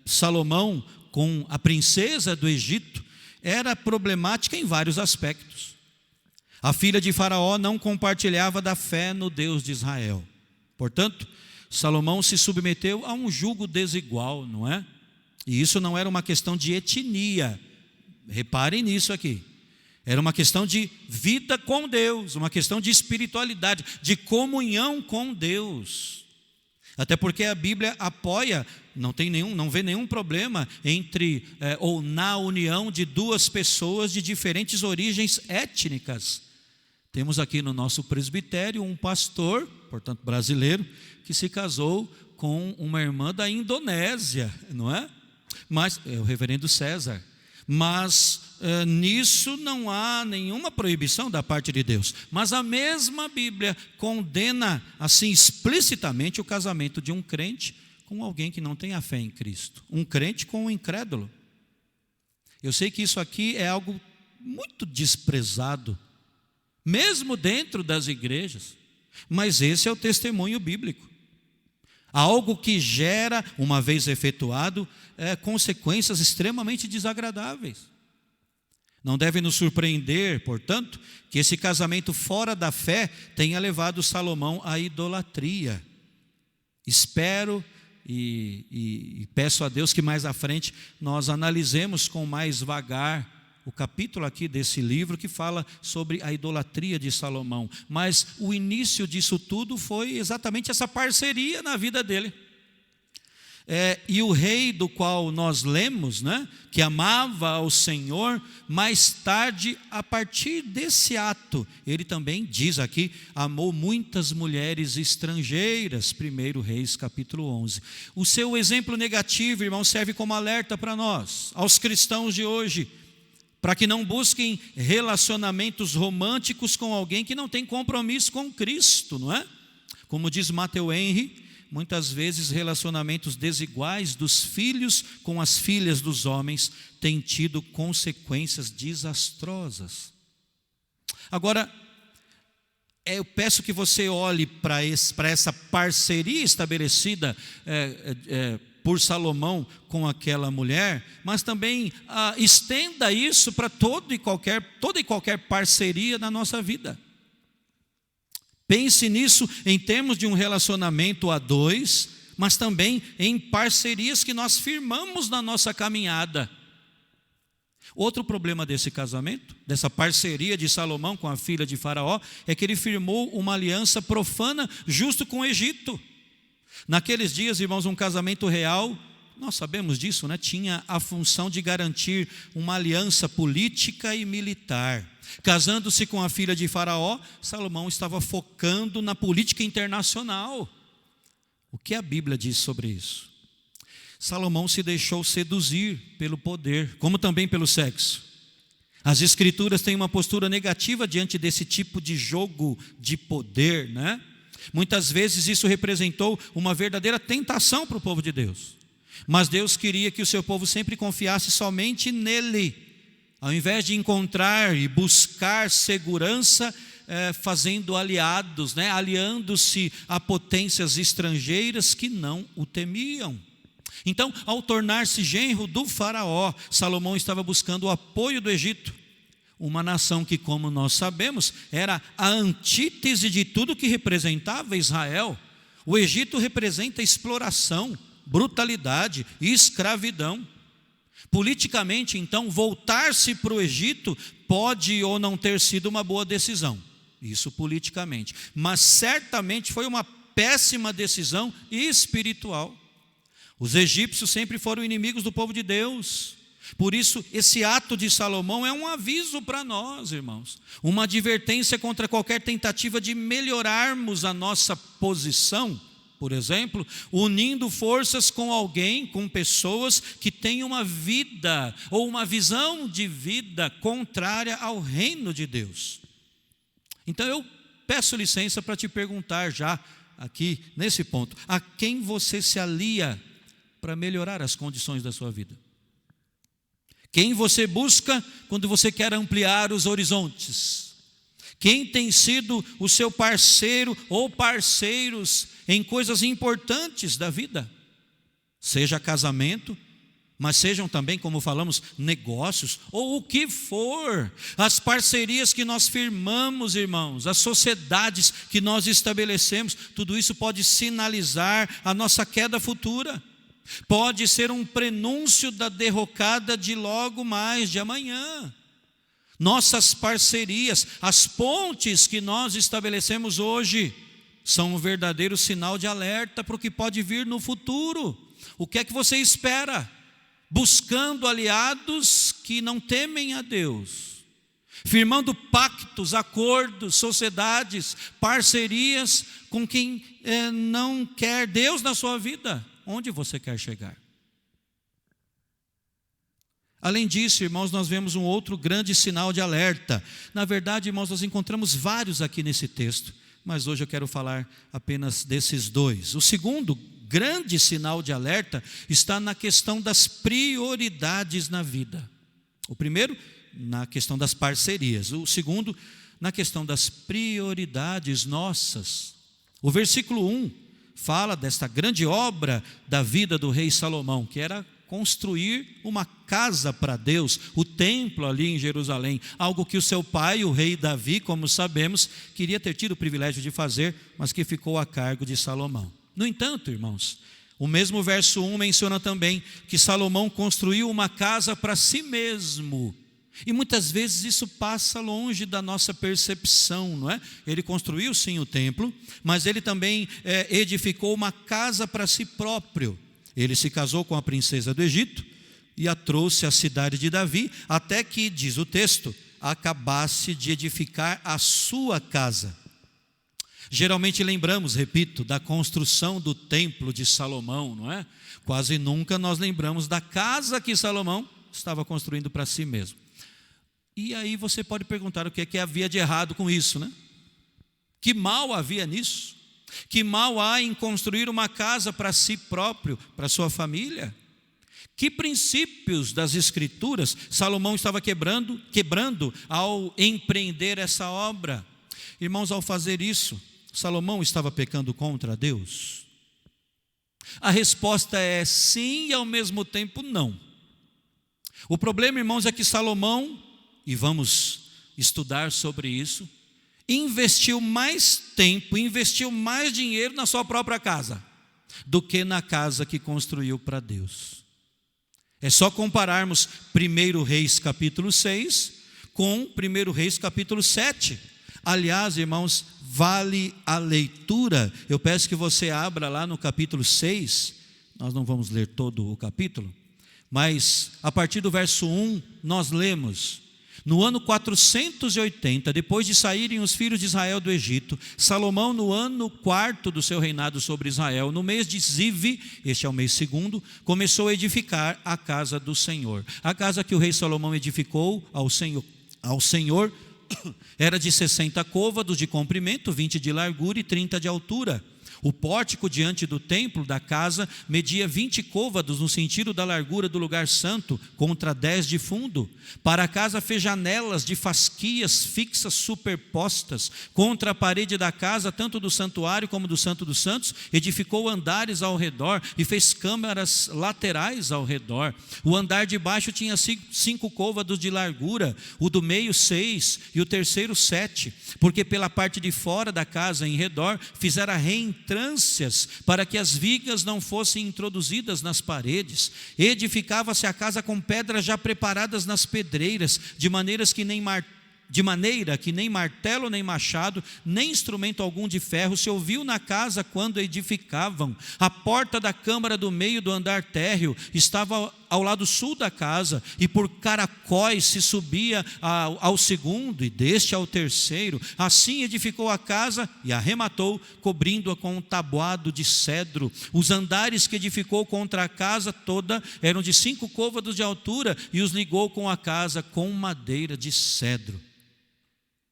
Salomão com a princesa do Egito era problemática em vários aspectos. A filha de Faraó não compartilhava da fé no Deus de Israel. Portanto, Salomão se submeteu a um jugo desigual, não é? E isso não era uma questão de etnia. Reparem nisso aqui. Era uma questão de vida com Deus, uma questão de espiritualidade, de comunhão com Deus. Até porque a Bíblia apoia, não vê nenhum problema entre ou na união de duas pessoas de diferentes origens étnicas. Temos aqui no nosso presbitério um pastor, portanto brasileiro, que se casou com uma irmã da Indonésia, não é? Mas é o reverendo César. Mas nisso não há nenhuma proibição da parte de Deus. Mas a mesma Bíblia condena assim explicitamente o casamento de um crente com alguém que não tem a fé em Cristo. Um crente com um incrédulo. Eu sei que isso aqui é algo muito desprezado, mesmo dentro das igrejas. Mas esse é o testemunho bíblico. Algo que gera, uma vez efetuado, consequências extremamente desagradáveis. Não deve nos surpreender, portanto, que esse casamento fora da fé tenha levado Salomão à idolatria. Espero e peço a Deus que mais à frente nós analisemos com mais vagar o capítulo aqui desse livro que fala sobre a idolatria de Salomão. Mas o início disso tudo foi exatamente essa parceria na vida dele. E o rei do qual nós lemos, né, que amava ao Senhor, mais tarde, a partir desse ato, ele também diz aqui, amou muitas mulheres estrangeiras, 1 Reis capítulo 11. O seu exemplo negativo, irmão, serve como alerta para nós, aos cristãos de hoje, para que não busquem relacionamentos românticos com alguém que não tem compromisso com Cristo, não é? Como diz Matthew Henry, muitas vezes relacionamentos desiguais dos filhos com as filhas dos homens têm tido consequências desastrosas. Agora, eu peço que você olhe para essa parceria estabelecida por Salomão com aquela mulher, mas também estenda isso para toda e qualquer parceria na nossa vida. Pense nisso em termos de um relacionamento a dois, mas também em parcerias que nós firmamos na nossa caminhada. Outro problema desse casamento, dessa parceria de Salomão com a filha de Faraó, é que ele firmou uma aliança profana justo com o Egito. Naqueles dias, irmãos, um casamento real, nós sabemos disso, né? Tinha a função de garantir uma aliança política e militar. Casando-se com a filha de Faraó, Salomão estava focando na política internacional. O que a Bíblia diz sobre isso? Salomão se deixou seduzir pelo poder, como também pelo sexo. As Escrituras têm uma postura negativa diante desse tipo de jogo de poder, né? Muitas vezes isso representou uma verdadeira tentação para o povo de Deus. Mas Deus queria que o seu povo sempre confiasse somente nele, ao invés de encontrar e buscar segurança fazendo aliados, né? Aliando-se a potências estrangeiras que não o temiam. Então, ao tornar-se genro do faraó, Salomão estava buscando o apoio do Egito, uma nação que, como nós sabemos, era a antítese de tudo que representava Israel. O Egito representa exploração, brutalidade e escravidão. Politicamente, então, voltar-se para o Egito pode ou não ter sido uma boa decisão. Isso politicamente. Mas certamente foi uma péssima decisão espiritual. Os egípcios sempre foram inimigos do povo de Deus. Por isso, esse ato de Salomão é um aviso para nós, irmãos. Uma advertência contra qualquer tentativa de melhorarmos a nossa posição. Por exemplo, unindo forças com alguém, com pessoas que têm uma vida ou uma visão de vida contrária ao reino de Deus. Então eu peço licença para te perguntar já aqui nesse ponto: a quem você se alia para melhorar as condições da sua vida? Quem você busca quando você quer ampliar os horizontes? Quem tem sido o seu parceiro ou parceiros em coisas importantes da vida? Seja casamento, mas sejam também, como falamos, negócios, ou o que for. As parcerias que nós firmamos, irmãos, as sociedades que nós estabelecemos, tudo isso pode sinalizar a nossa queda futura. Pode ser um prenúncio da derrocada de logo mais, de amanhã. Nossas parcerias, as pontes que nós estabelecemos hoje, são um verdadeiro sinal de alerta para o que pode vir no futuro. O que é que você espera? Buscando aliados que não temem a Deus, firmando pactos, acordos, sociedades, parcerias com quem não quer Deus na sua vida. Onde você quer chegar? Além disso, irmãos, nós vemos um outro grande sinal de alerta. Na verdade, irmãos, nós encontramos vários aqui nesse texto, mas hoje eu quero falar apenas desses dois. O segundo grande sinal de alerta está na questão das prioridades na vida. O primeiro, na questão das parcerias. O segundo, na questão das prioridades nossas. O versículo 1 fala desta grande obra da vida do rei Salomão, que era construir uma casa para Deus, o templo ali em Jerusalém, algo que o seu pai, o rei Davi, como sabemos, queria ter tido o privilégio de fazer, mas que ficou a cargo de Salomão. No entanto, irmãos, o mesmo verso 1 menciona também que Salomão construiu uma casa para si mesmo. E muitas vezes isso passa longe da nossa percepção, não é? Ele construiu sim o templo, mas ele também edificou uma casa para si próprio. Ele se casou com a princesa do Egito e a trouxe à cidade de Davi, até que, diz o texto, acabasse de edificar a sua casa. Geralmente lembramos, repito, da construção do templo de Salomão, não é? Quase nunca nós lembramos da casa que Salomão estava construindo para si mesmo. E aí você pode perguntar o que é que havia de errado com isso, né? Que mal havia nisso? Que mal há em construir uma casa para si próprio, para sua família? Que princípios das Escrituras Salomão estava quebrando ao empreender essa obra? Irmãos, ao fazer isso, Salomão estava pecando contra Deus? A resposta é sim e ao mesmo tempo não. O problema, irmãos, é que Salomão, e vamos estudar sobre isso, investiu mais tempo, investiu mais dinheiro na sua própria casa do que na casa que construiu para Deus. É só compararmos 1 Reis capítulo 6 com 1 Reis capítulo 7. Aliás, irmãos, vale a leitura. Eu peço que você abra lá no capítulo 6, nós não vamos ler todo o capítulo, mas a partir do verso 1 nós lemos: no ano 480, depois de saírem os filhos de Israel do Egito, Salomão, no ano 4º do seu reinado sobre Israel, no mês de Ziv, este é o mês segundo, começou a edificar a casa do Senhor. A casa que o rei Salomão edificou ao Senhor era de 60 côvados de comprimento, 20 de largura e 30 de altura. O pórtico diante do templo da casa media 20 côvados no sentido da largura do lugar santo, contra 10 de fundo. Para a casa fez janelas de fasquias fixas superpostas. Contra a parede da casa, tanto do santuário como do Santo dos Santos, edificou andares ao redor e fez câmaras laterais ao redor. O andar de baixo tinha 5 côvados de largura, o do meio 6 e o terceiro 7, porque pela parte de fora da casa em redor fizera reentrância penetrâncias, para que as vigas não fossem introduzidas nas paredes. Edificava-se a casa com pedras já preparadas nas pedreiras, de maneira que nem martelo, nem machado, nem instrumento algum de ferro se ouviu na casa quando edificavam. A porta da câmara do meio do andar térreo estava ao lado sul da casa, e por caracóis se subia ao segundo, e deste ao terceiro. Assim edificou a casa e arrematou, cobrindo-a com um tabuado de cedro. Os andares que edificou contra a casa toda eram de 5 côvados de altura, e os ligou com a casa com madeira de cedro.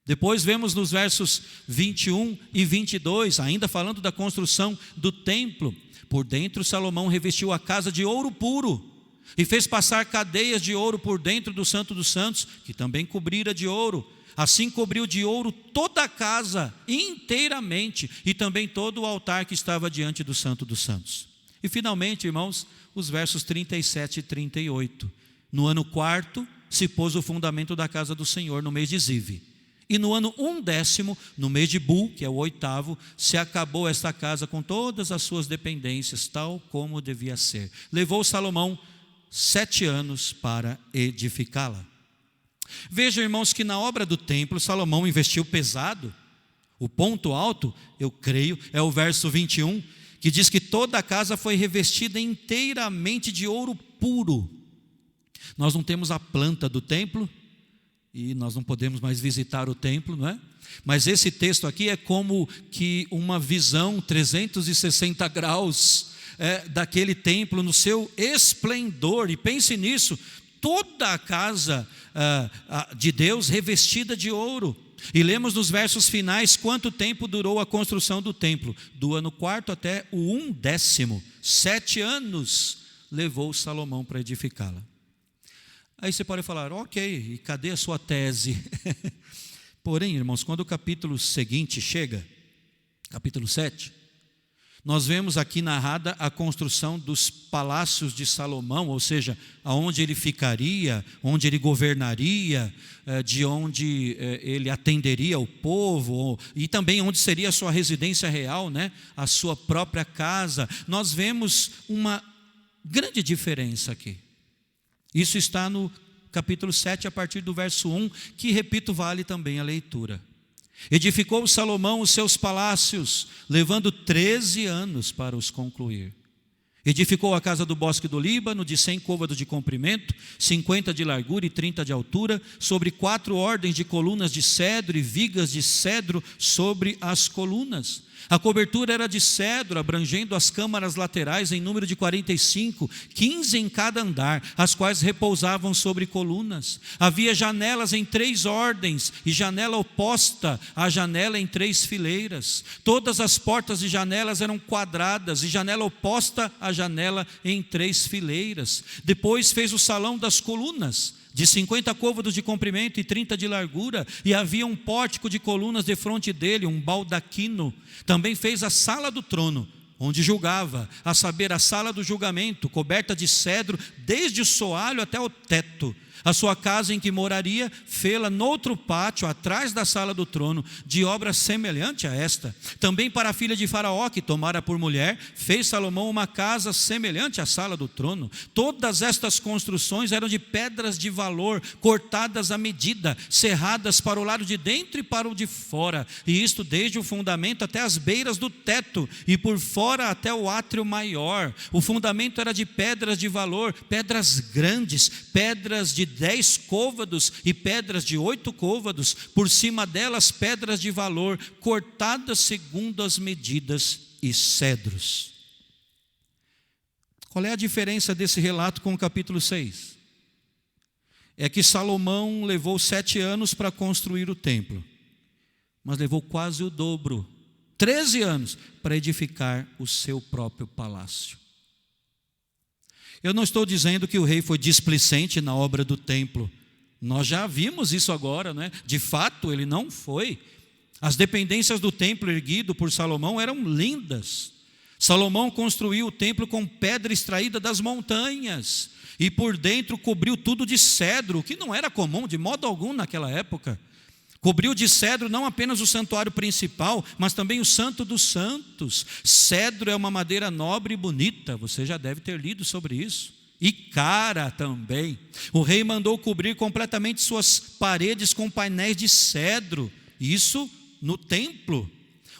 Depois vemos nos versos 21 e 22, ainda falando da construção do templo. Por dentro Salomão revestiu a casa de ouro puro, e fez passar cadeias de ouro por dentro do Santo dos Santos, que também cobrira de ouro. Assim cobriu de ouro toda a casa inteiramente, e também todo o altar que estava diante do Santo dos Santos. E finalmente, irmãos, os versos 37 e 38. No ano 4º se pôs o fundamento da casa do Senhor no mês de Zive. E no ano 11º, no mês de Bu, que é o 8º, se acabou esta casa com todas as suas dependências, tal como devia ser. Levou Salomão 7 anos para edificá-la. Vejam, irmãos, que na obra do templo, Salomão investiu pesado. O ponto alto, eu creio, é o verso 21, que diz que toda a casa foi revestida inteiramente de ouro puro. Nós não temos a planta do templo, e nós não podemos mais visitar o templo, não é? Mas esse texto aqui é como que uma visão 360 graus daquele templo no seu esplendor. E pense nisso, toda a casa de Deus revestida de ouro. E lemos nos versos finais quanto tempo durou a construção do templo. Do ano 4º até o 11º, 7 anos levou Salomão para edificá-la. Aí você pode falar, ok, e cadê a sua tese? Porém, irmãos, quando o capítulo seguinte chega, capítulo 7, nós vemos aqui narrada a construção dos palácios de Salomão, ou seja, aonde ele ficaria, onde ele governaria, de onde ele atenderia o povo, e também onde seria a sua residência real, né? A sua própria casa. Nós vemos uma grande diferença aqui. Isso está no capítulo 7, a partir do verso 1, que, repito, vale também a leitura. Edificou Salomão os seus palácios, levando 13 anos para os concluir. Edificou a casa do bosque do Líbano, de 100 côvados de comprimento, 50 de largura e 30 de altura, sobre 4 ordens de colunas de cedro e vigas de cedro sobre as colunas. A cobertura era de cedro, abrangendo as câmaras laterais em número de 45, 15 em cada andar, as quais repousavam sobre colunas. Havia janelas em 3 ordens, e janela oposta à janela em 3 fileiras. Todas as portas de janelas eram quadradas, e janela oposta à janela em 3 fileiras. Depois fez o salão das colunas, de 50 côvados de comprimento e 30 de largura, e havia um pórtico de colunas defronte dele, um baldaquino. Também fez a sala do trono, onde julgava, a saber, a sala do julgamento, coberta de cedro, desde o soalho até o teto. A sua casa em que moraria, fê-la noutro pátio, atrás da sala do trono, de obra semelhante a esta. Também para a filha de Faraó, que tomara por mulher, fez Salomão uma casa semelhante à sala do trono. Todas estas construções eram de pedras de valor, cortadas à medida, cerradas para o lado de dentro e para o de fora, e isto desde o fundamento até as beiras do teto, e por fora até o átrio maior. O fundamento era de pedras de valor, pedras grandes, pedras de 10 côvados e pedras de 8 côvados, por cima delas pedras de valor, cortadas segundo as medidas, e cedros. Qual é a diferença desse relato com o capítulo 6? É que Salomão levou 7 anos para construir o templo, mas levou quase o dobro, 13 anos, para edificar o seu próprio palácio. Eu não estou dizendo que o rei foi displicente na obra do templo. Nós já vimos isso agora, né? De fato, ele não foi. As dependências do templo erguido por Salomão eram lindas. Salomão construiu o templo com pedra extraída das montanhas, e por dentro cobriu tudo de cedro, o que não era comum de modo algum naquela época. Cobriu de cedro não apenas o santuário principal, mas também o Santo dos Santos. Cedro é uma madeira nobre e bonita, você já deve ter lido sobre isso. E cara também. O rei mandou cobrir completamente suas paredes com painéis de cedro, isso no templo.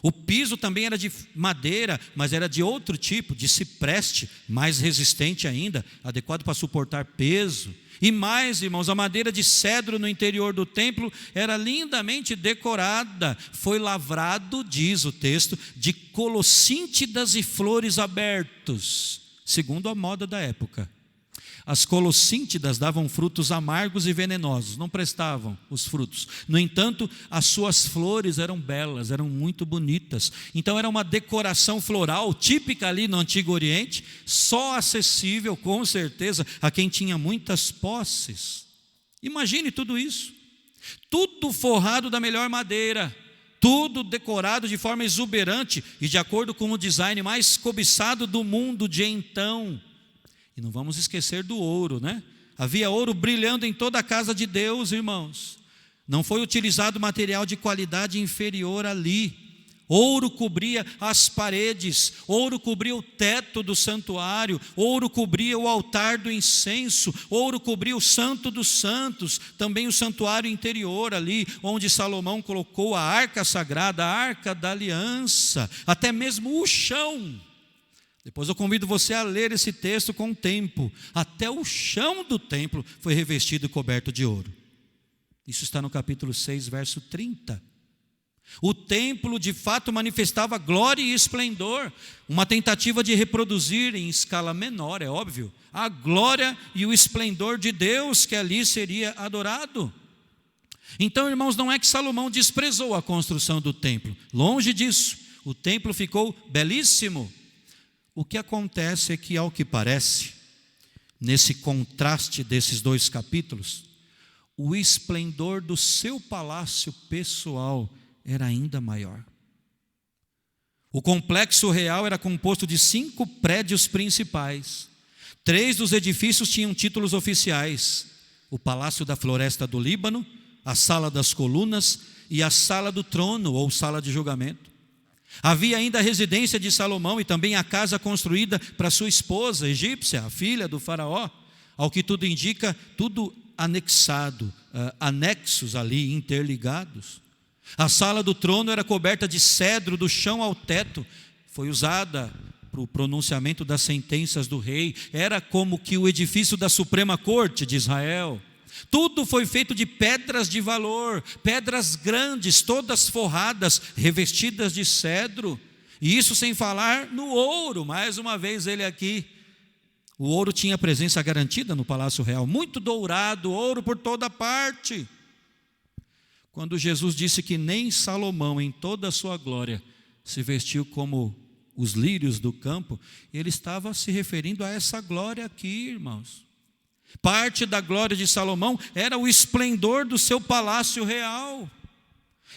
O piso também era de madeira, mas era de outro tipo, de cipreste, mais resistente ainda, adequado para suportar peso. E mais, irmãos, a madeira de cedro no interior do templo era lindamente decorada. Foi lavrado, diz o texto, de colossíntidas e flores abertos, segundo a moda da época. As colossíntidas davam frutos amargos e venenosos, não prestavam os frutos. No entanto, as suas flores eram belas, eram muito bonitas. Então era uma decoração floral típica ali no Antigo Oriente, só acessível com certeza a quem tinha muitas posses. Imagine tudo isso, tudo forrado da melhor madeira, tudo decorado de forma exuberante e de acordo com o design mais cobiçado do mundo de então. E não vamos esquecer do ouro, né? Havia ouro brilhando em toda a casa de Deus, irmãos. Não foi utilizado material de qualidade inferior ali. Ouro cobria as paredes, ouro cobria o teto do santuário, ouro cobria o altar do incenso, ouro cobria o Santo dos Santos, também o santuário interior ali, onde Salomão colocou a arca sagrada, a arca da aliança, até mesmo o chão. Depois eu convido você a ler esse texto com o tempo. Até o chão do templo foi revestido e coberto de ouro. Isso está no capítulo 6, verso 30. O templo de fato manifestava glória e esplendor, uma tentativa de reproduzir em escala menor, é óbvio, a glória e o esplendor de Deus que ali seria adorado. Então, irmãos, não é que Salomão desprezou a construção do templo, longe disso, o templo ficou belíssimo. O que acontece é que, ao que parece, nesse contraste desses dois capítulos, o esplendor do seu palácio pessoal era ainda maior. O complexo real era composto de 5 prédios principais. 3 dos edifícios tinham títulos oficiais: o Palácio da Floresta do Líbano, a Sala das Colunas e a Sala do Trono, ou Sala de Julgamento. Havia ainda a residência de Salomão e também a casa construída para sua esposa egípcia, a filha do faraó. Ao que tudo indica, tudo anexado, anexos ali, interligados. A sala do trono era coberta de cedro do chão ao teto. Foi usada para o pronunciamento das sentenças do rei. Era como que o edifício da Suprema Corte de Israel. Tudo foi feito de pedras de valor, pedras grandes, todas forradas, revestidas de cedro. E isso sem falar no ouro, mais uma vez ele aqui. O ouro tinha presença garantida no Palácio Real, muito dourado, ouro por toda parte. Quando Jesus disse que nem Salomão, em toda a sua glória, se vestiu como os lírios do campo, ele estava se referindo a essa glória aqui, irmãos. Parte da glória de Salomão era o esplendor do seu palácio real.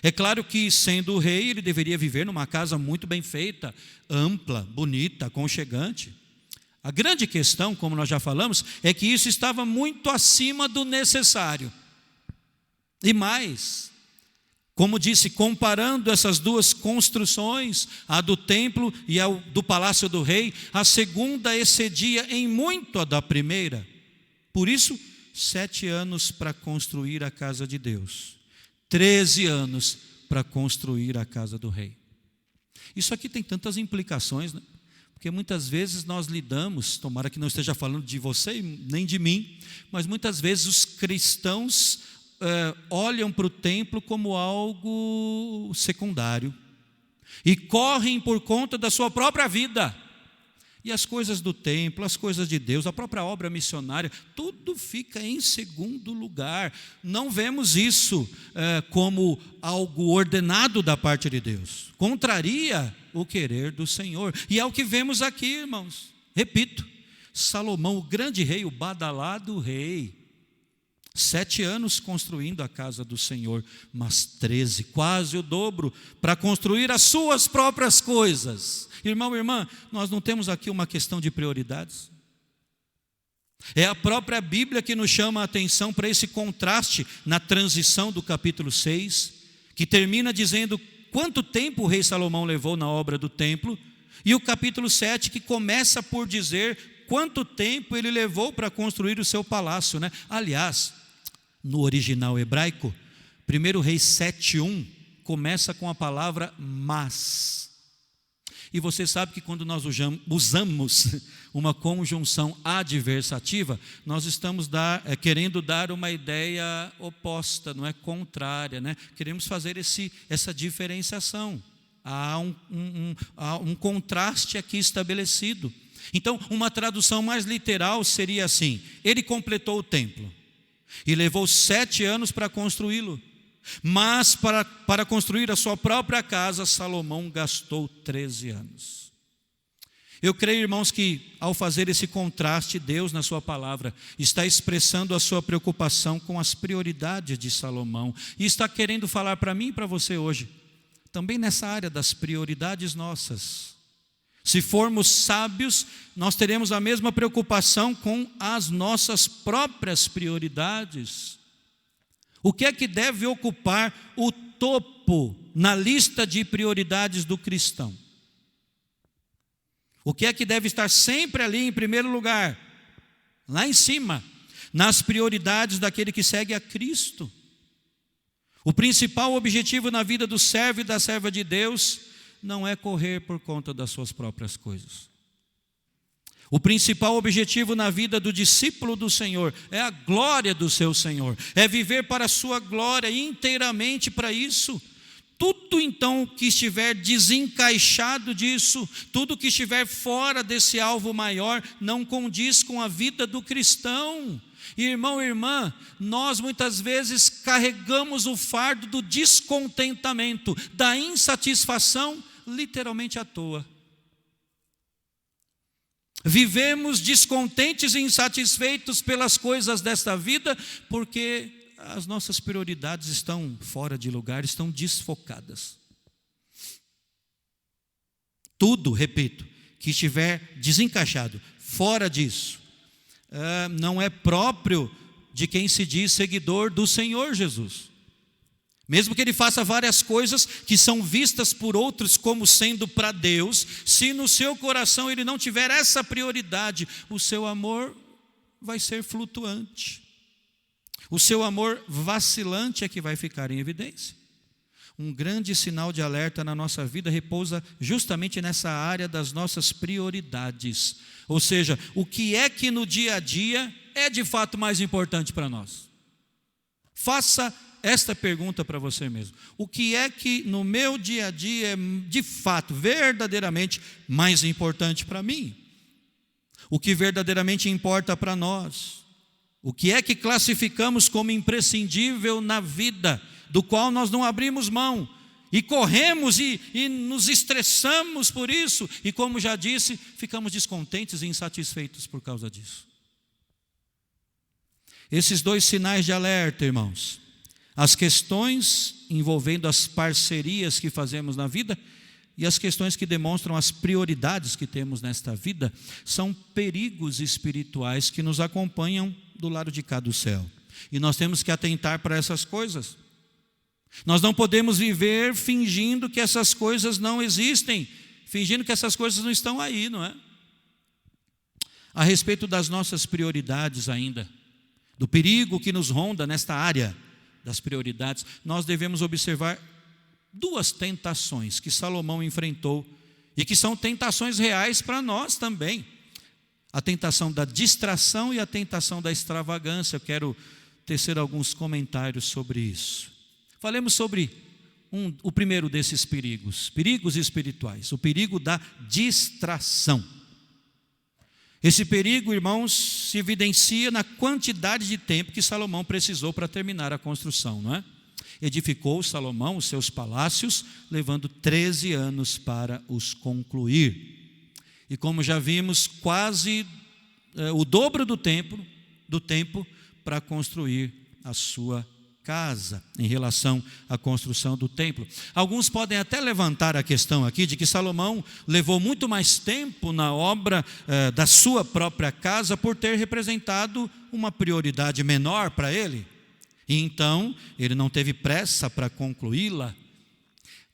É claro que, sendo o rei, ele deveria viver numa casa muito bem feita, ampla, bonita, aconchegante. A grande questão, como nós já falamos, é que isso estava muito acima do necessário. E mais, como disse, comparando essas duas construções, a do templo e a do palácio do rei, a segunda excedia em muito a da primeira. Por isso, 7 anos para construir a casa de Deus, 13 anos para construir a casa do rei. Isso aqui tem tantas implicações, né? Porque muitas vezes nós lidamos, tomara que não esteja falando de você nem de mim, mas muitas vezes os cristãos olham para o templo como algo secundário e correm por conta da sua própria vida. E as coisas do templo, as coisas de Deus, a própria obra missionária, tudo fica em segundo lugar. Não vemos isso como algo ordenado da parte de Deus. Contraria o querer do Senhor. E é o que vemos aqui, irmãos. Repito, Salomão, o grande rei, o badalado rei, 7 anos construindo a casa do Senhor, mas 13, quase o dobro, para construir as suas próprias coisas. Irmão, irmã, nós não temos aqui uma questão de prioridades? É a própria Bíblia que nos chama a atenção para esse contraste na transição do capítulo 6, que termina dizendo quanto tempo o rei Salomão levou na obra do templo, e o capítulo 7 que começa por dizer quanto tempo ele levou para construir o seu palácio, né? Aliás, no original hebraico, 1 Reis 7:1 começa com a palavra mas. E você sabe que quando nós usamos uma conjunção adversativa, nós estamos querendo dar uma ideia oposta, não é contrária, né? Queremos fazer essa diferenciação. Há um contraste aqui estabelecido. Então, uma tradução mais literal seria assim: ele completou o templo e levou 7 anos para construí-lo. Mas para construir a sua própria casa, Salomão gastou 13 anos. Eu creio, irmãos, que ao fazer esse contraste, Deus na sua palavra está expressando a sua preocupação com as prioridades de Salomão. E está querendo falar para mim e para você hoje, também nessa área das prioridades nossas. Se formos sábios, nós teremos a mesma preocupação com as nossas próprias prioridades. O que é que deve ocupar o topo na lista de prioridades do cristão? O que é que deve estar sempre ali em primeiro lugar? Lá em cima, nas prioridades daquele que segue a Cristo. O principal objetivo na vida do servo e da serva de Deus não é correr por conta das suas próprias coisas. O principal objetivo na vida do discípulo do Senhor é a glória do seu Senhor, é viver para a sua glória inteiramente para isso. Tudo então que estiver desencaixado disso, tudo que estiver fora desse alvo maior, não condiz com a vida do cristão. Irmão e irmã, nós muitas vezes carregamos o fardo do descontentamento, da insatisfação, literalmente à toa. Vivemos descontentes e insatisfeitos pelas coisas desta vida, porque as nossas prioridades estão fora de lugar, estão desfocadas. Tudo, repito, que estiver desencaixado, fora disso, não é próprio de quem se diz seguidor do Senhor Jesus. Mesmo que ele faça várias coisas que são vistas por outros como sendo para Deus, se no seu coração ele não tiver essa prioridade, o seu amor vai ser flutuante. O seu amor vacilante é que vai ficar em evidência. Um grande sinal de alerta na nossa vida repousa justamente nessa área das nossas prioridades. Ou seja, o que é que no dia a dia é de fato mais importante para nós? Faça esta pergunta para você mesmo: o que é que no meu dia a dia é de fato, verdadeiramente mais importante para mim? O que verdadeiramente importa para nós? O que é que classificamos como imprescindível na vida, do qual nós não abrimos mão, e corremos e nos estressamos por isso, e como já disse, ficamos descontentes e insatisfeitos por causa disso? Esses 2 sinais de alerta, irmãos, as questões envolvendo as parcerias que fazemos na vida e as questões que demonstram as prioridades que temos nesta vida, são perigos espirituais que nos acompanham do lado de cá do céu. E nós temos que atentar para essas coisas. Nós não podemos viver fingindo que essas coisas não existem, fingindo que essas coisas não estão aí, não é? A respeito das nossas prioridades ainda, do perigo que nos ronda nesta área das prioridades, nós devemos observar 2 tentações que Salomão enfrentou e que são tentações reais para nós também. A tentação da distração e a tentação da extravagância. Eu quero tecer alguns comentários sobre isso. Falemos sobre o primeiro desses perigos espirituais, o perigo da distração. Esse perigo, irmãos, se evidencia na quantidade de tempo que Salomão precisou para terminar a construção, não é? Edificou Salomão os seus palácios, levando 13 anos para os concluir. E como já vimos, quase o dobro do tempo para construir a sua casa em relação à construção do templo. Alguns podem até levantar a questão aqui de que Salomão levou muito mais tempo na obra da sua própria casa por ter representado uma prioridade menor para ele. E então, ele não teve pressa para concluí-la,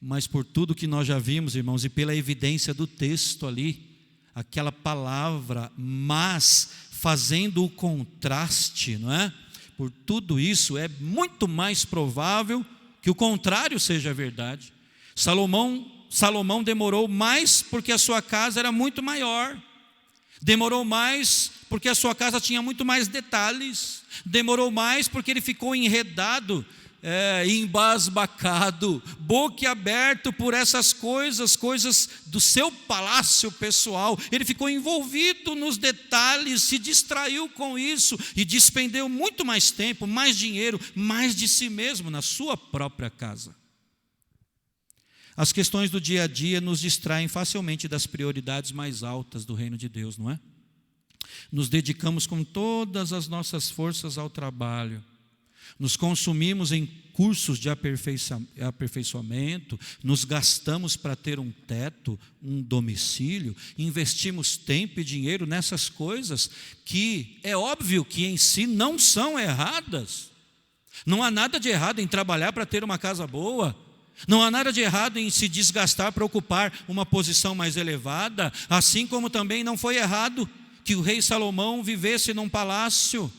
mas por tudo que nós já vimos, irmãos, e pela evidência do texto ali, aquela palavra, mas, fazendo o contraste, não é? Por tudo isso, é muito mais provável que o contrário seja verdade. Salomão demorou mais porque a sua casa era muito maior. Demorou mais porque a sua casa tinha muito mais detalhes. Demorou mais porque ele ficou enredado, embasbacado, boquiaberto por essas coisas do seu palácio pessoal. Ele ficou envolvido nos detalhes, se distraiu com isso e despendeu muito mais tempo, mais dinheiro, mais de si mesmo na sua própria casa. As questões do dia a dia nos distraem facilmente das prioridades mais altas do reino de Deus, não é? Nos dedicamos com todas as nossas forças ao trabalho, nos consumimos em cursos de aperfeiçoamento, nos gastamos para ter um teto, um domicílio, investimos tempo e dinheiro nessas coisas que é óbvio que em si não são erradas. Não há nada de errado em trabalhar para ter uma casa boa. Não há nada de errado em se desgastar para ocupar uma posição mais elevada, assim como também não foi errado que o rei Salomão vivesse num palácio.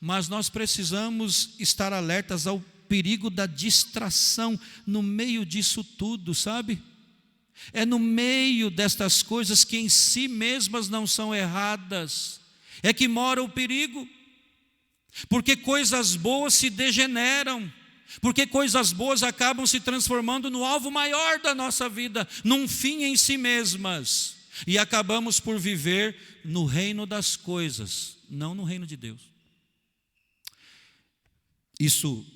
Mas nós precisamos estar alertas ao perigo da distração no meio disso tudo, sabe? É no meio destas coisas que em si mesmas não são erradas, é que mora o perigo, porque coisas boas se degeneram, porque coisas boas acabam se transformando no alvo maior da nossa vida, num fim em si mesmas, e acabamos por viver no reino das coisas, não no reino de Deus. Isso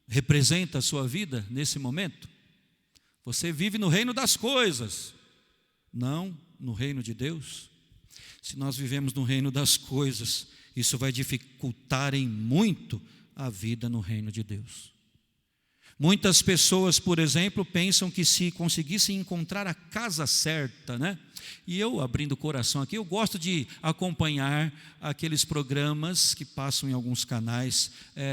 representa a sua vida nesse momento? Você vive no reino das coisas, não no reino de Deus? Se nós vivemos no reino das coisas, isso vai dificultar em muito a vida no reino de Deus. Muitas pessoas, por exemplo, pensam que se conseguissem encontrar a casa certa, né? E eu, abrindo o coração aqui, eu gosto de acompanhar aqueles programas que passam em alguns canais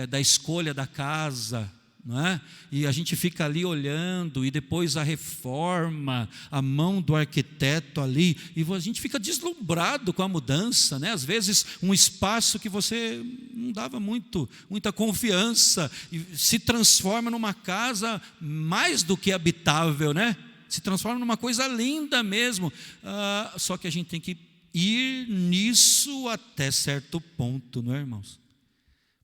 da escolha da casa, não é? E a gente fica ali olhando, e depois a reforma, a mão do arquiteto ali, e a gente fica deslumbrado com a mudança, né? Às vezes um espaço que você não dava muita confiança, e se transforma numa casa mais do que habitável, né? Se transforma numa coisa linda mesmo, só que a gente tem que ir nisso até certo ponto, não é, irmãos?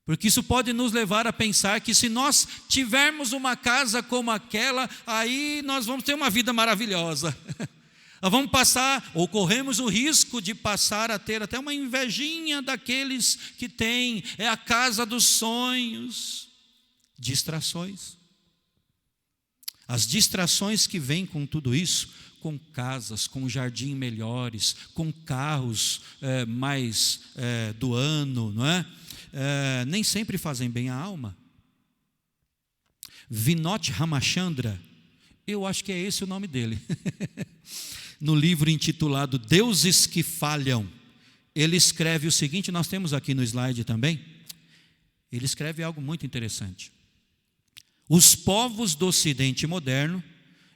Porque isso pode nos levar a pensar que se nós tivermos uma casa como aquela, aí nós vamos ter uma vida maravilhosa. Nós vamos passar, ou corremos o risco de passar a ter até uma invejinha daqueles que têm, a casa dos sonhos. Distrações. As distrações que vêm com tudo isso, com casas, com jardim melhores, com carros mais do ano, não é? Nem sempre fazem bem à alma. Vinod Ramachandra, eu acho que é esse o nome dele, no livro intitulado Deuses que Falham, ele escreve o seguinte, nós temos aqui no slide também, ele escreve algo muito interessante. Os povos do Ocidente moderno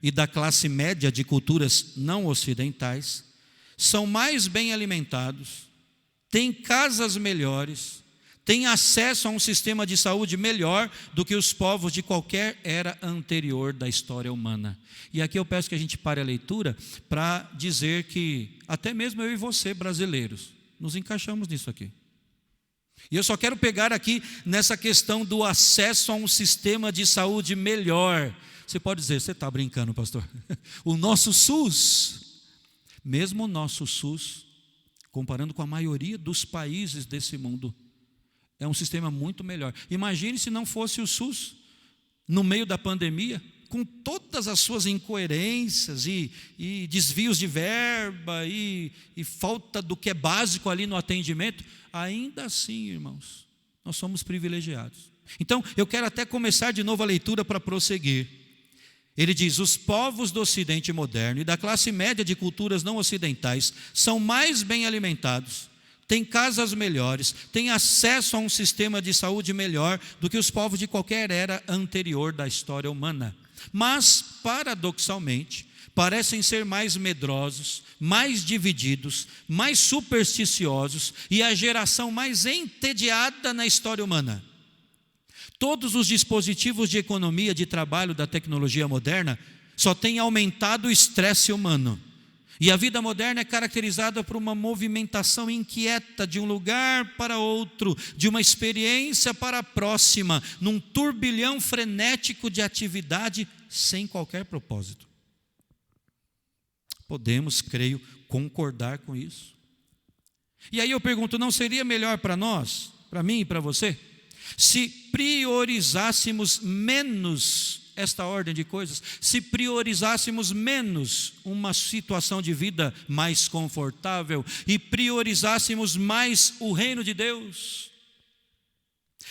e da classe média de culturas não ocidentais são mais bem alimentados, têm casas melhores, têm acesso a um sistema de saúde melhor do que os povos de qualquer era anterior da história humana. E aqui eu peço que a gente pare a leitura para dizer que até mesmo eu e você, brasileiros, nos encaixamos nisso aqui. E eu só quero pegar aqui nessa questão do acesso a um sistema de saúde melhor. Você pode dizer, você está brincando, pastor? O nosso SUS, mesmo o nosso SUS, comparando com a maioria dos países desse mundo, é um sistema muito melhor. Imagine se não fosse o SUS, no meio da pandemia, com todas as suas incoerências e desvios de verba e falta do que é básico ali no atendimento. Ainda assim, irmãos, nós somos privilegiados. Então, eu quero até começar de novo a leitura para prosseguir. Ele diz: os povos do Ocidente moderno e da classe média de culturas não ocidentais são mais bem alimentados, têm casas melhores, têm acesso a um sistema de saúde melhor do que os povos de qualquer era anterior da história humana. Mas, paradoxalmente, parecem ser mais medrosos, mais divididos, mais supersticiosos e a geração mais entediada na história humana. Todos os dispositivos de economia, de trabalho da tecnologia moderna só têm aumentado o estresse humano. E a vida moderna é caracterizada por uma movimentação inquieta de um lugar para outro, de uma experiência para a próxima, num turbilhão frenético de atividade sem qualquer propósito. Podemos, creio, concordar com isso. E aí eu pergunto, não seria melhor para nós, para mim e para você, se priorizássemos menos esta ordem de coisas, se priorizássemos menos uma situação de vida mais confortável e priorizássemos mais o reino de Deus?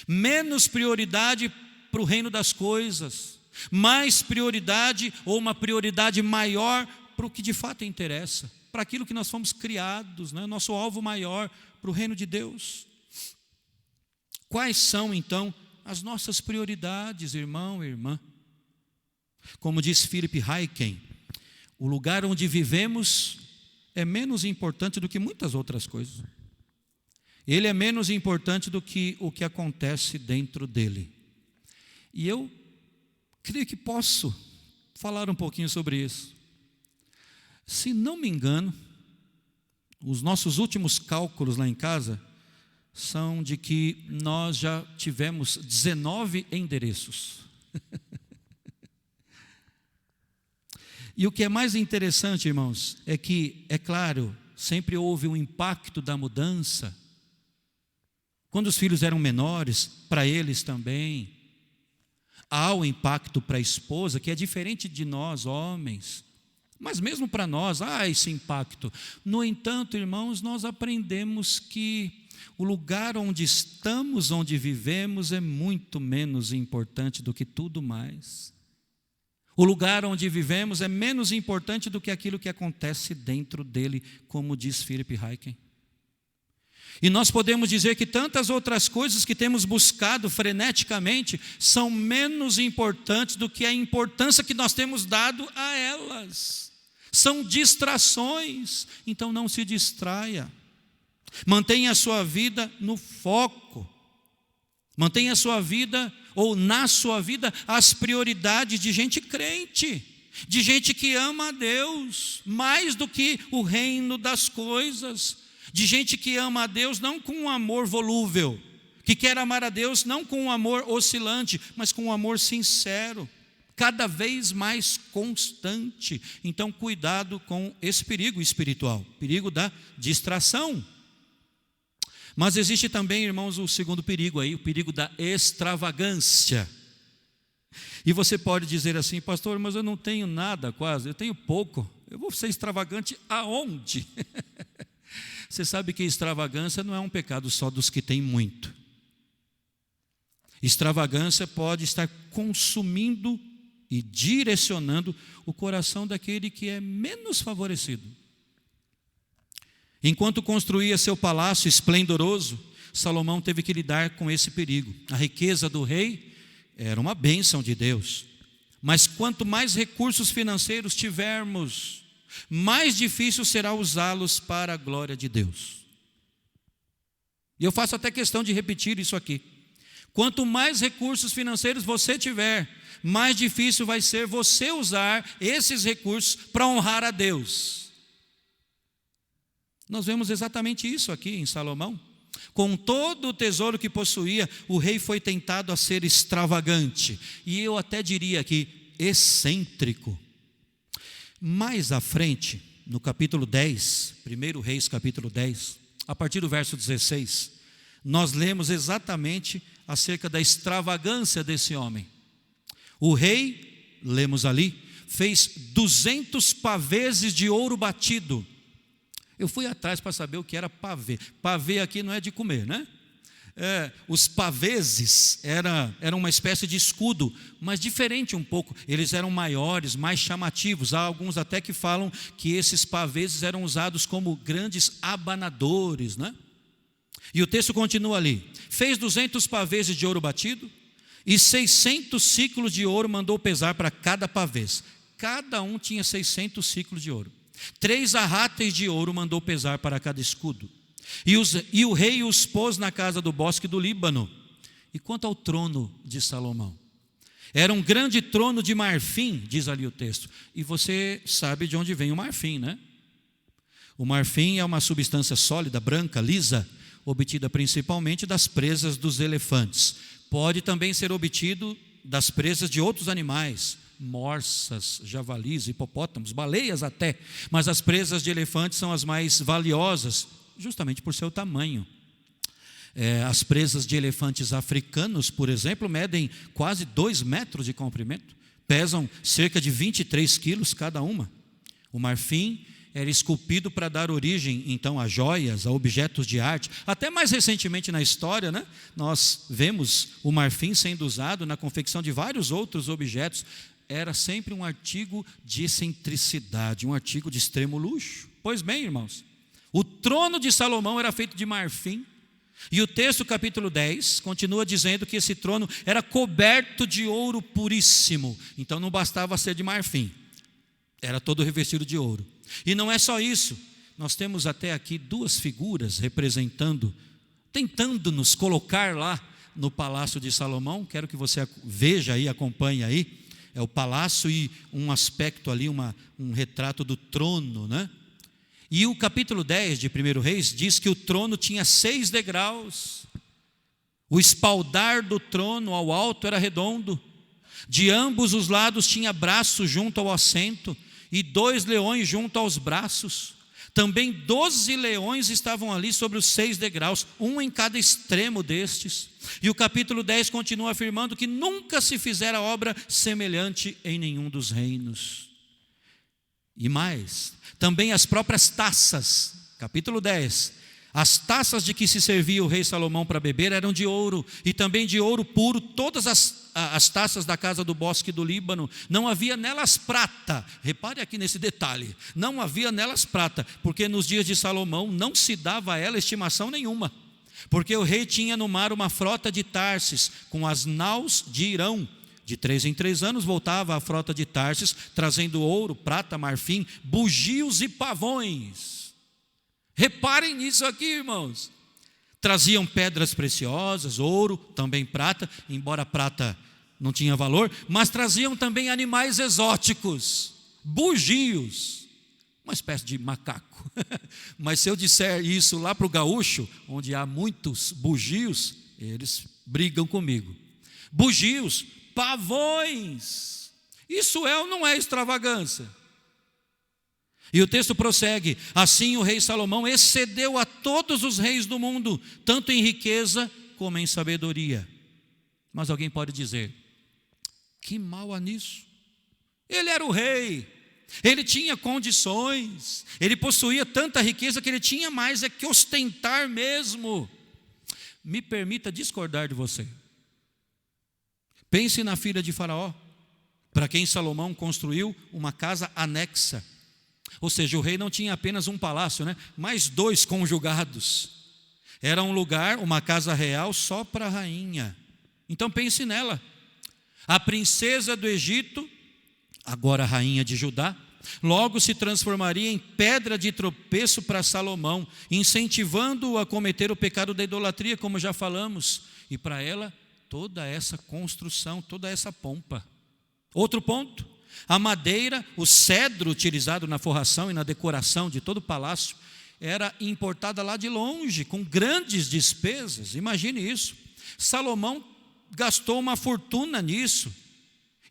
Menos prioridade para o reino das coisas, mais prioridade ou uma prioridade maior para o que de fato interessa, para aquilo que nós fomos criados, né? Nosso alvo maior para o reino de Deus. Quais são então as nossas prioridades, irmão e irmã? Como diz Philip Ryken, o lugar onde vivemos é menos importante do que muitas outras coisas. Ele é menos importante do que o que acontece dentro dele. E eu creio que posso falar um pouquinho sobre isso. Se não me engano, os nossos últimos cálculos lá em casa são de que nós já tivemos 19 endereços. E o que é mais interessante, irmãos, é que, é claro, sempre houve um impacto da mudança. Quando os filhos eram menores, para eles também. Há o impacto para a esposa, que é diferente de nós, homens. Mas mesmo para nós, há esse impacto. No entanto, irmãos, nós aprendemos que o lugar onde estamos, onde vivemos, é muito menos importante do que tudo mais. O lugar onde vivemos é menos importante do que aquilo que acontece dentro dele, como diz Philip Ryken. E nós podemos dizer que tantas outras coisas que temos buscado freneticamente são menos importantes do que a importância que nós temos dado a elas. São distrações, então não se distraia. Mantenha a sua vida no foco. Mantenha a sua vida, ou na sua vida, as prioridades de gente crente, de gente que ama a Deus, mais do que o reino das coisas, de gente que ama a Deus não com um amor volúvel, que quer amar a Deus não com um amor oscilante, mas com um amor sincero, cada vez mais constante. Então, cuidado com esse perigo espiritual, perigo da distração. Mas existe também, irmãos, o segundo perigo aí, o perigo da extravagância. E você pode dizer assim: pastor, mas eu não tenho nada quase, eu tenho pouco, eu vou ser extravagante aonde? Você sabe que extravagância não é um pecado só dos que têm muito. Extravagância pode estar consumindo e direcionando o coração daquele que é menos favorecido. Enquanto construía seu palácio esplendoroso, Salomão teve que lidar com esse perigo. A riqueza do rei era uma bênção de Deus, mas quanto mais recursos financeiros tivermos, mais difícil será usá-los para a glória de Deus. E eu faço até questão de repetir isso aqui. Quanto mais recursos financeiros você tiver, mais difícil vai ser você usar esses recursos para honrar a Deus. Nós vemos exatamente isso aqui em Salomão. Com todo o tesouro que possuía, o rei foi tentado a ser extravagante, e eu até diria aqui, excêntrico. Mais à frente, no capítulo 10, 1 Reis capítulo 10, a partir do verso 16, nós lemos exatamente acerca da extravagância desse homem. O rei, lemos ali, fez 200 paveses de ouro batido. Eu fui atrás para saber o que era pavê. Pavê aqui não é de comer, né? Os paveses eram uma espécie de escudo, mas diferente um pouco. Eles eram maiores, mais chamativos. Há alguns até que falam que esses paveses eram usados como grandes abanadores, né? E o texto continua ali: fez 200 paveses de ouro batido e 600 ciclos de ouro mandou pesar para cada pavês. Cada um tinha 600 ciclos de ouro. 3 arráteis de ouro mandou pesar para cada escudo. E o rei os pôs na casa do bosque do Líbano. E quanto ao trono de Salomão, era um grande trono de marfim, diz ali o texto. E você sabe de onde vem o marfim, né? O marfim é uma substância sólida, branca, lisa, obtida principalmente das presas dos elefantes. Pode também ser obtido das presas de outros animais, morsas, javalis, hipopótamos, baleias até. Mas as presas de elefantes são as mais valiosas, justamente por seu tamanho. As presas de elefantes africanos, por exemplo, medem quase 2 metros de comprimento, pesam cerca de 23 quilos cada uma. O marfim era esculpido para dar origem, então, a joias, a objetos de arte. Até mais recentemente na história, né, nós vemos o marfim sendo usado na confecção de vários outros objetos. Era sempre um artigo de excentricidade, um artigo de extremo luxo. Pois bem, irmãos, o trono de Salomão era feito de marfim, e o texto, capítulo 10, continua dizendo que esse trono era coberto de ouro puríssimo. Então não bastava ser de marfim, era todo revestido de ouro. E não é só isso, nós temos até aqui 2 figuras tentando nos colocar lá no palácio de Salomão. Quero que você veja aí, acompanhe aí. É o palácio e um aspecto ali, um retrato do trono, né? E o capítulo 10 de 1 Reis diz que o trono tinha 6 degraus. O espaldar do trono ao alto era redondo. De ambos os lados tinha braços junto ao assento e 2 leões junto aos braços. Também 12 leões estavam ali sobre os 6 degraus, um em cada extremo destes. E o capítulo 10 continua afirmando que nunca se fizera obra semelhante em nenhum dos reinos. E mais, também as próprias taças, capítulo 10, as taças de que se servia o rei Salomão para beber eram de ouro, e também de ouro puro, todas as taças da casa do bosque do Líbano. Não havia nelas prata. Repare aqui nesse detalhe, não havia nelas prata, porque nos dias de Salomão não se dava a ela estimação nenhuma, porque o rei tinha no mar uma frota de Tarsis, com as naus de Irão. De 3 em 3 anos voltava a frota de Tarsis, trazendo ouro, prata, marfim, bugios e pavões. Reparem nisso aqui, irmãos. Traziam pedras preciosas, ouro, também prata, embora prata não tinha valor, mas traziam também animais exóticos, bugios, uma espécie de macaco. Mas se eu disser isso lá para o gaúcho, onde há muitos bugios, eles brigam comigo. Bugios, pavões, isso é ou não é extravagância? E o texto prossegue: assim o rei Salomão excedeu a todos os reis do mundo, tanto em riqueza como em sabedoria. Mas alguém pode dizer: que mal há nisso? Ele era o rei, ele tinha condições, ele possuía tanta riqueza que ele tinha mais que ostentar mesmo. Me permita discordar de você. Pense na filha de Faraó, para quem Salomão construiu uma casa anexa. Ou seja, o rei não tinha apenas um palácio, né? Mais 2 conjugados. Era um lugar, uma casa real só para a rainha. Então pense nela. A princesa do Egito, agora rainha de Judá, logo se transformaria em pedra de tropeço para Salomão, incentivando-o a cometer o pecado da idolatria, como já falamos. E para ela, toda essa construção, toda essa pompa. Outro ponto: a madeira, o cedro utilizado na forração e na decoração de todo o palácio, era importada lá de longe, com grandes despesas. Imagine isso. Salomão gastou uma fortuna nisso,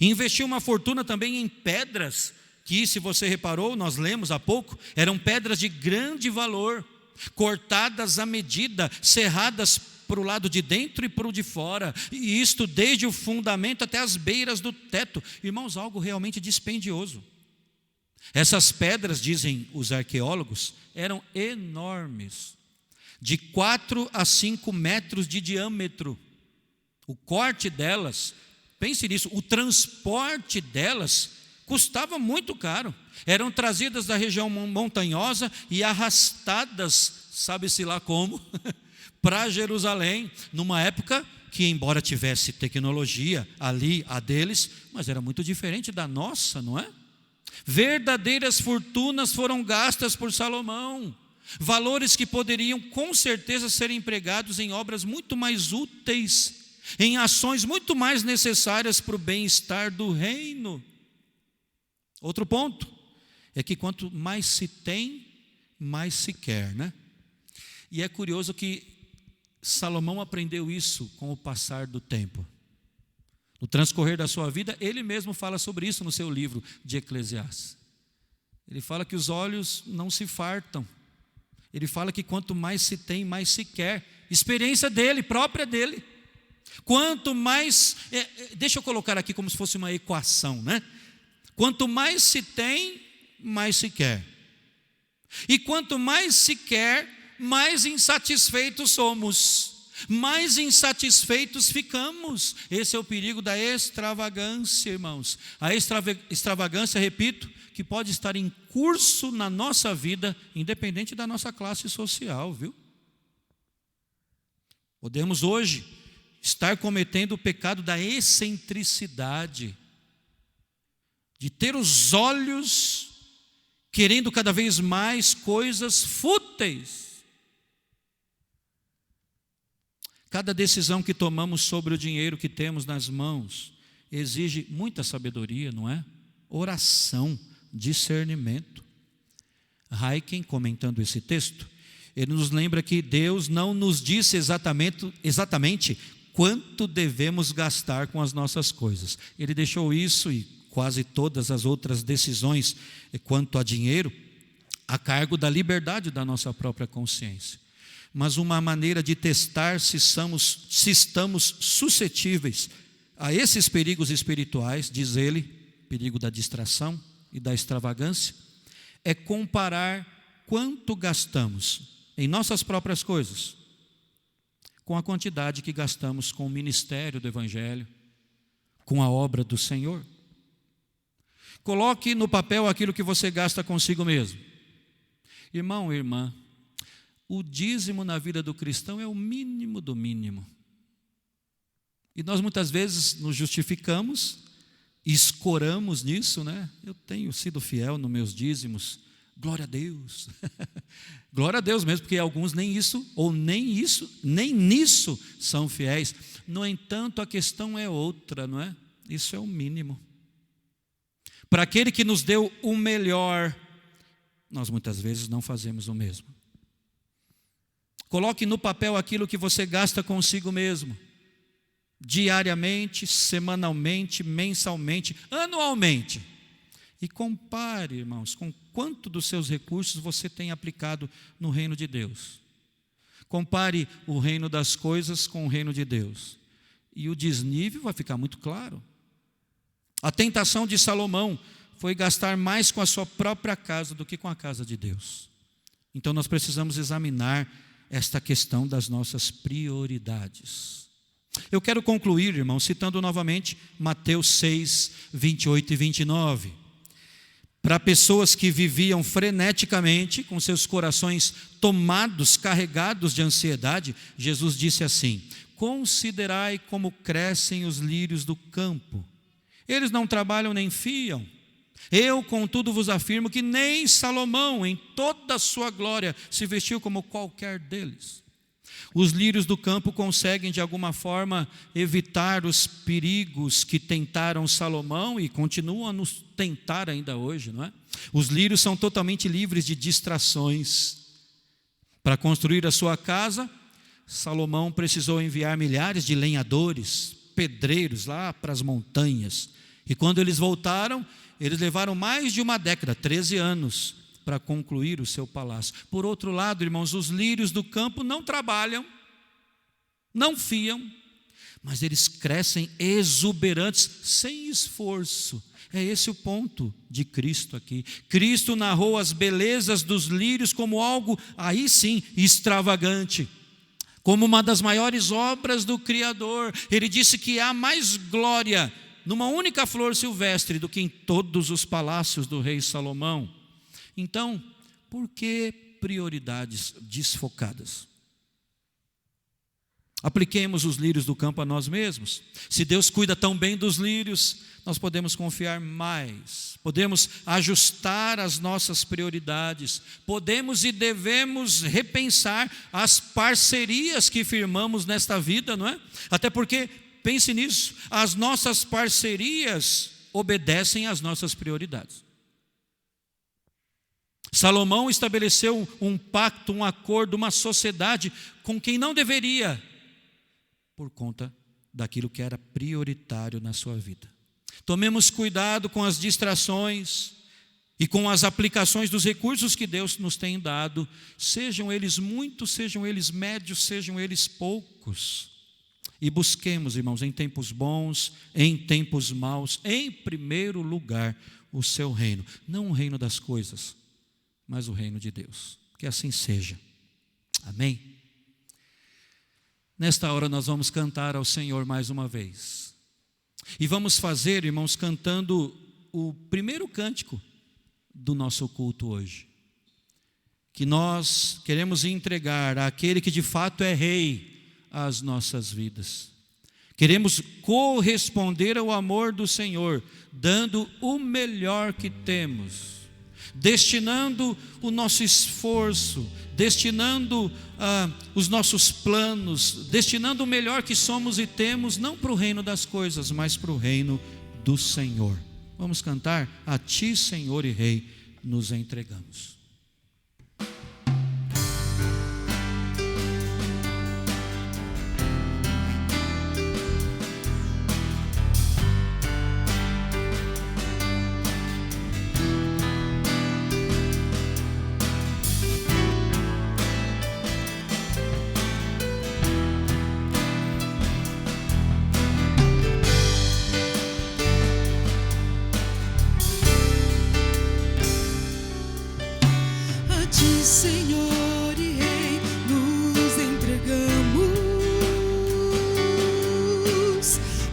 investiu uma fortuna também em pedras, que, se você reparou, nós lemos há pouco, eram pedras de grande valor, cortadas à medida, serradas para o lado de dentro e para o de fora, e isto desde o fundamento até as beiras do teto. Irmãos, algo realmente dispendioso. Essas pedras, dizem os arqueólogos, eram enormes. de 4 a 5 metros de diâmetro. O corte delas, pense nisso, o transporte delas custava muito caro. Eram trazidas da região montanhosa e arrastadas, sabe-se lá como, para Jerusalém, numa época que, embora tivesse tecnologia ali, a deles, mas era muito diferente da nossa, não é? Verdadeiras fortunas foram gastas por Salomão, valores que poderiam com certeza ser empregados em obras muito mais úteis, em ações muito mais necessárias para o bem-estar do reino. Outro ponto é que quanto mais se tem, mais se quer, né? E é curioso que Salomão aprendeu isso com o passar do tempo. No transcorrer da sua vida, ele mesmo fala sobre isso no seu livro de Eclesiastes. Ele fala que os olhos não se fartam. Ele fala que quanto mais se tem, mais se quer. Experiência dele, própria dele. Quanto mais, deixa eu colocar aqui como se fosse uma equação, né? Quanto mais se tem, mais se quer. E quanto mais se quer, mais insatisfeitos somos. Mais insatisfeitos ficamos. Esse é o perigo da extravagância, irmãos. A extravagância, repito, que pode estar em curso na nossa vida, independente da nossa classe social, viu? Podemos hoje estar cometendo o pecado da excentricidade, de ter os olhos querendo cada vez mais coisas fúteis. Cada decisão que tomamos sobre o dinheiro que temos nas mãos exige muita sabedoria, não é? Oração, discernimento. Heiken, comentando esse texto, ele nos lembra que Deus não nos disse exatamente quanto devemos gastar com as nossas coisas. Ele deixou isso e quase todas as outras decisões quanto a dinheiro a cargo da liberdade da nossa própria consciência. Mas uma maneira de testar se estamos suscetíveis a esses perigos espirituais, diz ele, perigo da distração e da extravagância, é comparar quanto gastamos em nossas próprias coisas com a quantidade que gastamos com o ministério do Evangelho, com a obra do Senhor. Coloque no papel aquilo que você gasta consigo mesmo. Irmão e irmã, o dízimo na vida do cristão é o mínimo do mínimo. E nós muitas vezes nos justificamos, escoramos nisso, né? Eu tenho sido fiel nos meus dízimos, glória a Deus. Glória a Deus mesmo, porque alguns nem nisso são fiéis. No entanto, a questão é outra, não é? Isso é o mínimo. Para aquele que nos deu o melhor, nós muitas vezes não fazemos o mesmo. Coloque no papel aquilo que você gasta consigo mesmo, diariamente, semanalmente, mensalmente, anualmente. E compare, irmãos, com quanto dos seus recursos você tem aplicado no reino de Deus. Compare o reino das coisas com o reino de Deus. E o desnível vai ficar muito claro. A tentação de Salomão foi gastar mais com a sua própria casa do que com a casa de Deus. Então nós precisamos examinar esta questão das nossas prioridades. Eu quero concluir, irmão, citando novamente Mateus 6, 28 e 29. Para pessoas que viviam freneticamente, com seus corações tomados, carregados de ansiedade, Jesus disse assim: considerai como crescem os lírios do campo. Eles não trabalham nem fiam. Eu, contudo, vos afirmo que nem Salomão, em toda a sua glória, se vestiu como qualquer deles. Os lírios do campo conseguem, de alguma forma, evitar os perigos que tentaram Salomão e continuam a nos tentar ainda hoje, não é? Os lírios são totalmente livres de distrações. Para construir a sua casa, Salomão precisou enviar milhares de lenhadores, pedreiros lá para as montanhas. E quando eles voltaram, eles levaram mais de uma década, 13 anos, para concluir o seu palácio. Por outro lado, irmãos, os lírios do campo não trabalham, não fiam, mas eles crescem exuberantes, sem esforço. É esse o ponto de Cristo aqui. Cristo narrou as belezas dos lírios como algo, aí sim, extravagante, como uma das maiores obras do Criador. Ele disse que há mais glória numa única flor silvestre do que em todos os palácios do rei Salomão. Então, por que prioridades desfocadas? Apliquemos os lírios do campo a nós mesmos. Se Deus cuida tão bem dos lírios, nós podemos confiar mais, podemos ajustar as nossas prioridades, podemos e devemos repensar as parcerias que firmamos nesta vida, não é? Até porque, pense nisso, as nossas parcerias obedecem às nossas prioridades. Salomão estabeleceu um pacto, um acordo, uma sociedade com quem não deveria, por conta daquilo que era prioritário na sua vida. Tomemos cuidado com as distrações e com as aplicações dos recursos que Deus nos tem dado, sejam eles muitos, sejam eles médios, sejam eles poucos. E busquemos, irmãos, em tempos bons, em tempos maus, em primeiro lugar, o seu reino. Não o reino das coisas, mas o reino de Deus. Que assim seja. Amém? Nesta hora nós vamos cantar ao Senhor mais uma vez. E vamos fazer, irmãos, cantando o primeiro cântico do nosso culto hoje. Que nós queremos entregar àquele que de fato é Rei as nossas vidas. Queremos corresponder ao amor do Senhor, dando o melhor que temos, destinando o nosso esforço, destinando os nossos planos, destinando o melhor que somos e temos, não para o reino das coisas, mas para o reino do Senhor. Vamos cantar: a Ti, Senhor e Rei, nos entregamos. Senhor e Rei, nos entregamos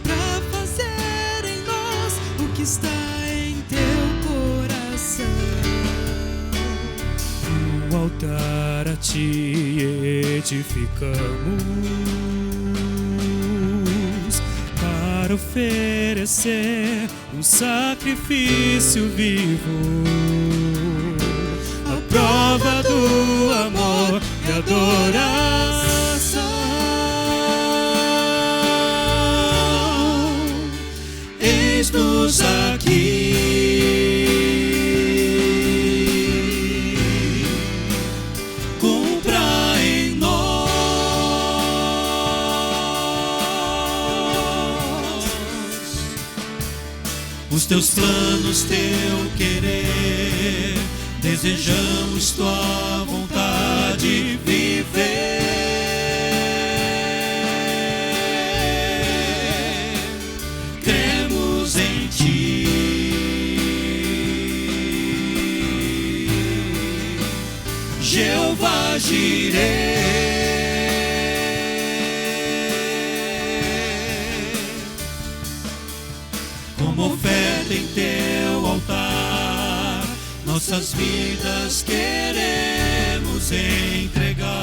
para fazer em nós o que está em teu coração. Um altar a ti edificamos para oferecer um sacrifício vivo, prova do amor e adoração. Eis-nos aqui, cumpra em nós os teus planos, teu querer. Desejamos tua vontade viver. Cremos em ti, Jeová Jireh. Como oferta em teu altar, nossas vidas queremos entregar.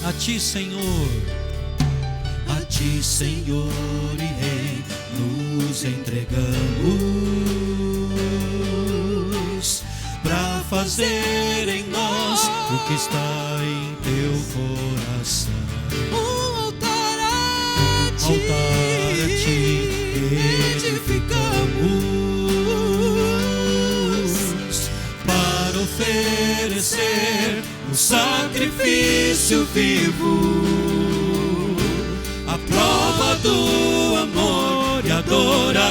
A Ti, Senhor, a Ti, Senhor e Rei, nos entregamos para fazer em nós o que está em teu coração. Um altar a ti edificamos para oferecer um sacrifício vivo, a prova do amor e adoração.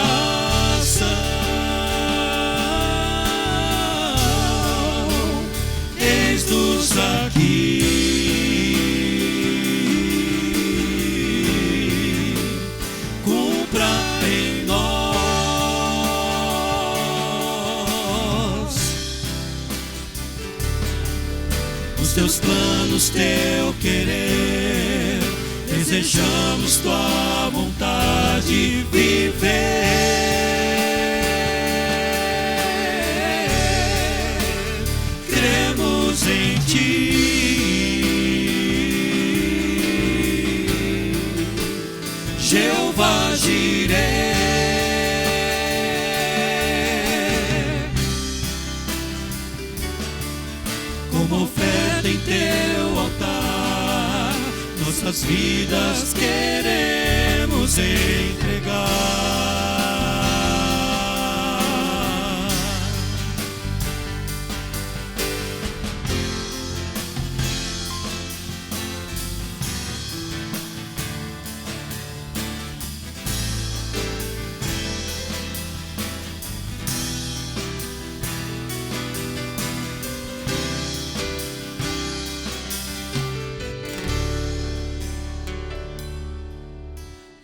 teus planos, teu querer, desejamos tua vontade viver. Cremos em ti, Jeová Jireh. Como oferta em teu altar, nossas vidas queremos entregar.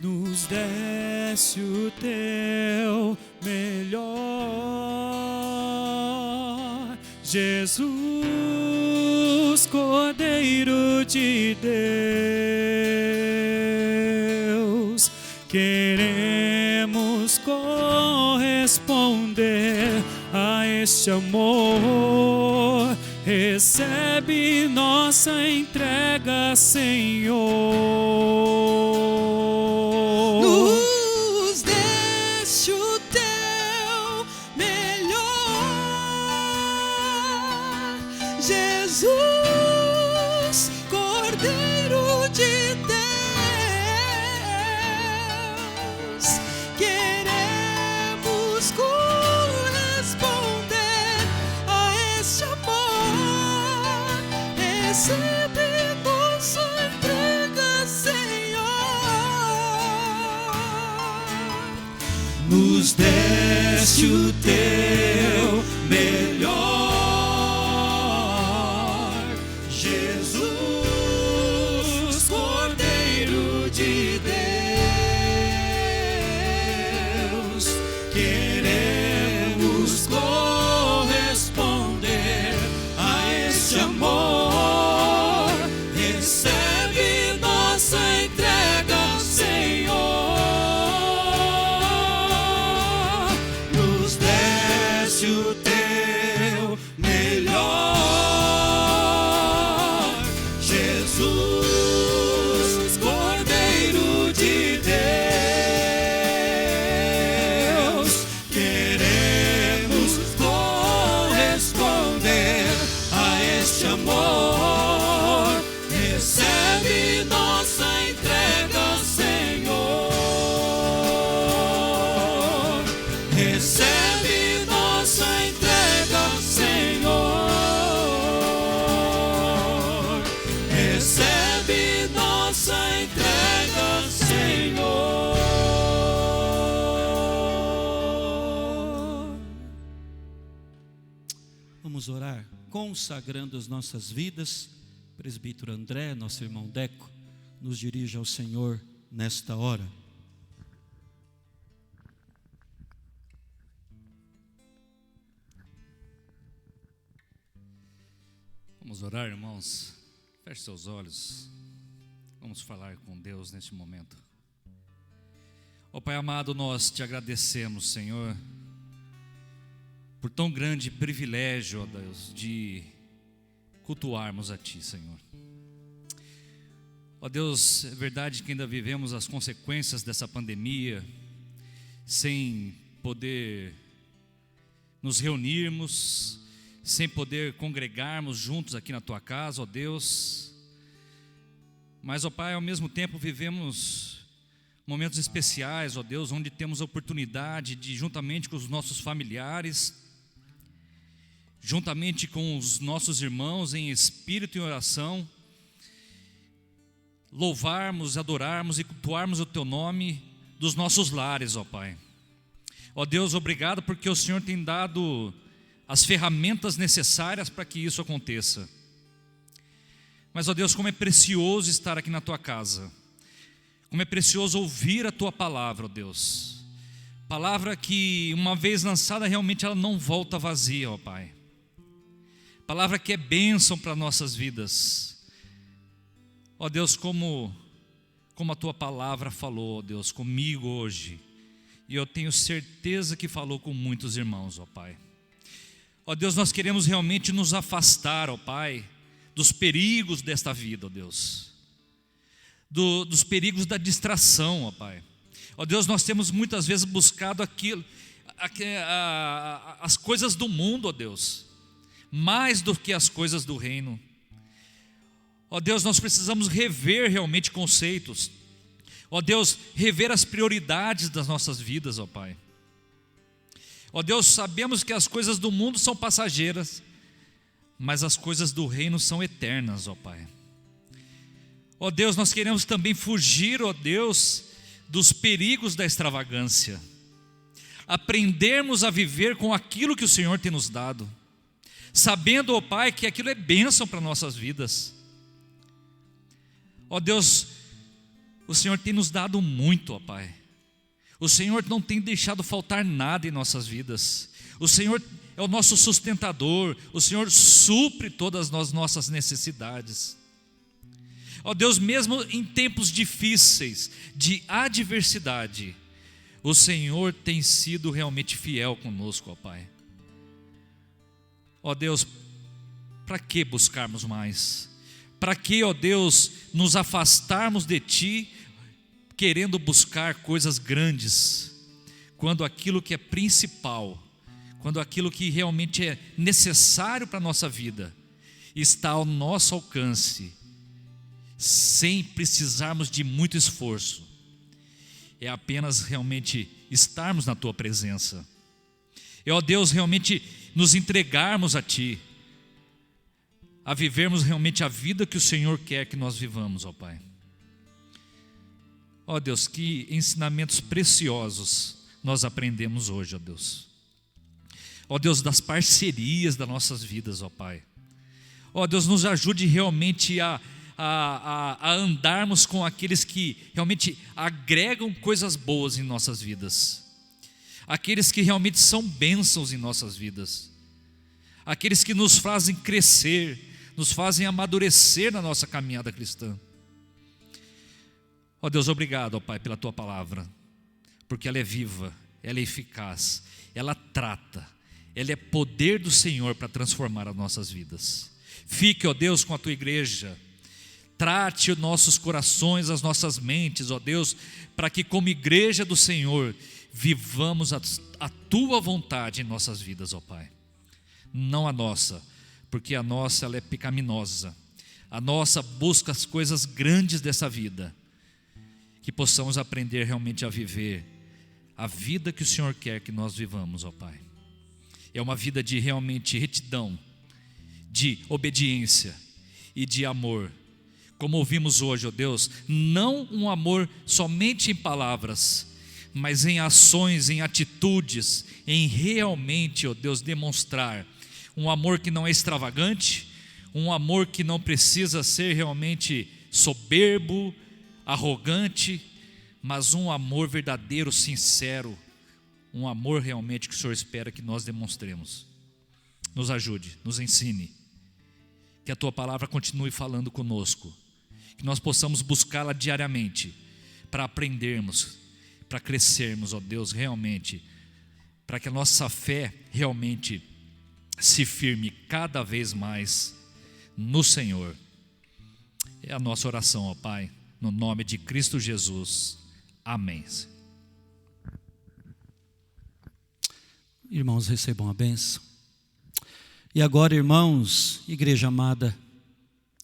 Nos desse o teu melhor, Jesus, Cordeiro de Deus. Queremos corresponder a este amor. Recebe nossa entrega, Senhor. Nos deste o teu melhor, Jesus, Cordeiro de Deus. Queremos corresponder a este amor. Recebe nossa entrega, Senhor. Nos deste o teu melhor, Jesus, Cordeiro de Deus. Queremos corresponder a este amor. Recebe nossa entrega, Senhor. Nos deste o teu melhor, Jesus, Cordeiro de Deus. Queremos corresponder a este amor. Recebe nossa entrega, Senhor. Recebe nossa entrega, Senhor. Recebe nossa entrega, Senhor. Vamos orar, consagrando as nossas vidas. Presbítero André, nosso irmão Deco, nos dirige ao Senhor nesta hora. Vamos orar, irmãos. Feche seus olhos. Vamos falar com Deus neste momento. Ó Pai amado, nós te agradecemos, Senhor, por tão grande privilégio, ó Deus, de cultuarmos a Ti, Senhor. Ó Deus, é verdade que ainda vivemos as consequências dessa pandemia, sem poder nos reunirmos, sem poder congregarmos juntos aqui na Tua casa, ó Deus. Mas, ó Pai, ao mesmo tempo vivemos momentos especiais, ó Deus, onde temos a oportunidade de, juntamente com os nossos familiares, juntamente com os nossos irmãos em espírito e oração, louvarmos, adorarmos e cultuarmos o Teu nome dos nossos lares, ó Pai. Ó Deus, obrigado porque o Senhor tem dado as ferramentas necessárias para que isso aconteça. Mas, ó Deus, como é precioso estar aqui na Tua casa, como é precioso ouvir a Tua palavra, ó Deus. Palavra que, uma vez lançada, realmente ela não volta vazia, ó Pai. palavra que é bênção para nossas vidas. Ó Deus, como a tua palavra falou, ó Deus, comigo hoje, e eu tenho certeza que falou com muitos irmãos, ó Pai. Ó Deus, nós queremos realmente nos afastar, ó Pai, dos perigos desta vida, ó Deus, dos perigos da distração, ó Pai. Ó Deus, nós temos muitas vezes buscado as coisas do mundo, ó Deus, mais do que as coisas do reino. Ó Deus, nós precisamos rever realmente conceitos. Ó Deus, rever as prioridades das nossas vidas, ó Pai. Ó Deus, sabemos que as coisas do mundo são passageiras, mas as coisas do reino são eternas, ó Pai. Ó Deus, nós queremos também fugir, ó Deus, dos perigos da extravagância. Aprendermos a viver com aquilo que o Senhor tem nos dado, sabendo, ó Pai, que aquilo é bênção para nossas vidas. Ó Deus, o Senhor tem nos dado muito, ó Pai. O Senhor não tem deixado faltar nada em nossas vidas. O Senhor é o nosso sustentador. O Senhor supre todas as nossas necessidades. Ó Deus, mesmo em tempos difíceis, de adversidade, o Senhor tem sido realmente fiel conosco, ó Pai. Ó Deus, para que buscarmos mais? Para que, ó Deus, nos afastarmos de Ti, querendo buscar coisas grandes, quando aquilo que é principal, quando aquilo que realmente é necessário para a nossa vida, está ao nosso alcance, sem precisarmos de muito esforço, é apenas realmente estarmos na Tua presença, é, ó Deus, realmente nos entregarmos a Ti, a vivermos realmente a vida que o Senhor quer que nós vivamos, ó Pai. Ó Deus, que ensinamentos preciosos nós aprendemos hoje, ó Deus. Ó Deus, das parcerias das nossas vidas, ó Pai. Ó Deus, nos ajude realmente a andarmos com aqueles que realmente agregam coisas boas em nossas vidas. Aqueles que realmente são bênçãos em nossas vidas. Aqueles que nos fazem crescer, nos fazem amadurecer na nossa caminhada cristã. Ó Deus, obrigado, ó Pai, pela Tua palavra, porque ela é viva, ela é eficaz, ela trata, ela é poder do Senhor para transformar as nossas vidas. Fique, ó Deus, com a Tua igreja, trate os nossos corações, as nossas mentes, ó Deus, para que como igreja do Senhor, vivamos a Tua vontade em nossas vidas, ó Pai. Não a nossa, porque a nossa ela é pecaminosa. A nossa busca as coisas grandes dessa vida, que possamos aprender realmente a viver a vida que o Senhor quer que nós vivamos, ó Pai. É uma vida de realmente retidão, de obediência e de amor. Como ouvimos hoje, ó Deus, não um amor somente em palavras, mas em ações, em atitudes, em realmente, ó Deus, demonstrar um amor que não é extravagante, um amor que não precisa ser realmente soberbo, arrogante, mas um amor verdadeiro, sincero, um amor realmente que o Senhor espera que nós demonstremos. Nos ajude, nos ensine, que a Tua palavra continue falando conosco, que nós possamos buscá-la diariamente, para aprendermos, para crescermos, ó Deus, realmente, para que a nossa fé realmente se firme cada vez mais no Senhor. É a nossa oração, ó Pai, no nome de Cristo Jesus. Amém. Irmãos, recebam a bênção. E agora, irmãos, igreja amada,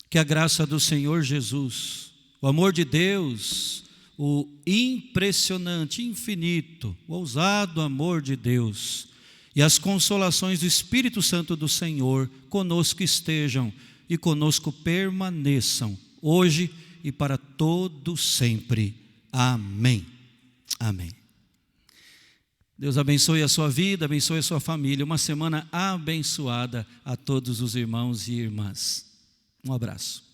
que a graça do Senhor Jesus, o amor de Deus, o impressionante, infinito, o ousado amor de Deus e as consolações do Espírito Santo do Senhor conosco estejam e conosco permaneçam, hoje e para todo sempre. Amém. Amém. Deus abençoe a sua vida, abençoe a sua família. Uma semana abençoada a todos os irmãos e irmãs. Um abraço.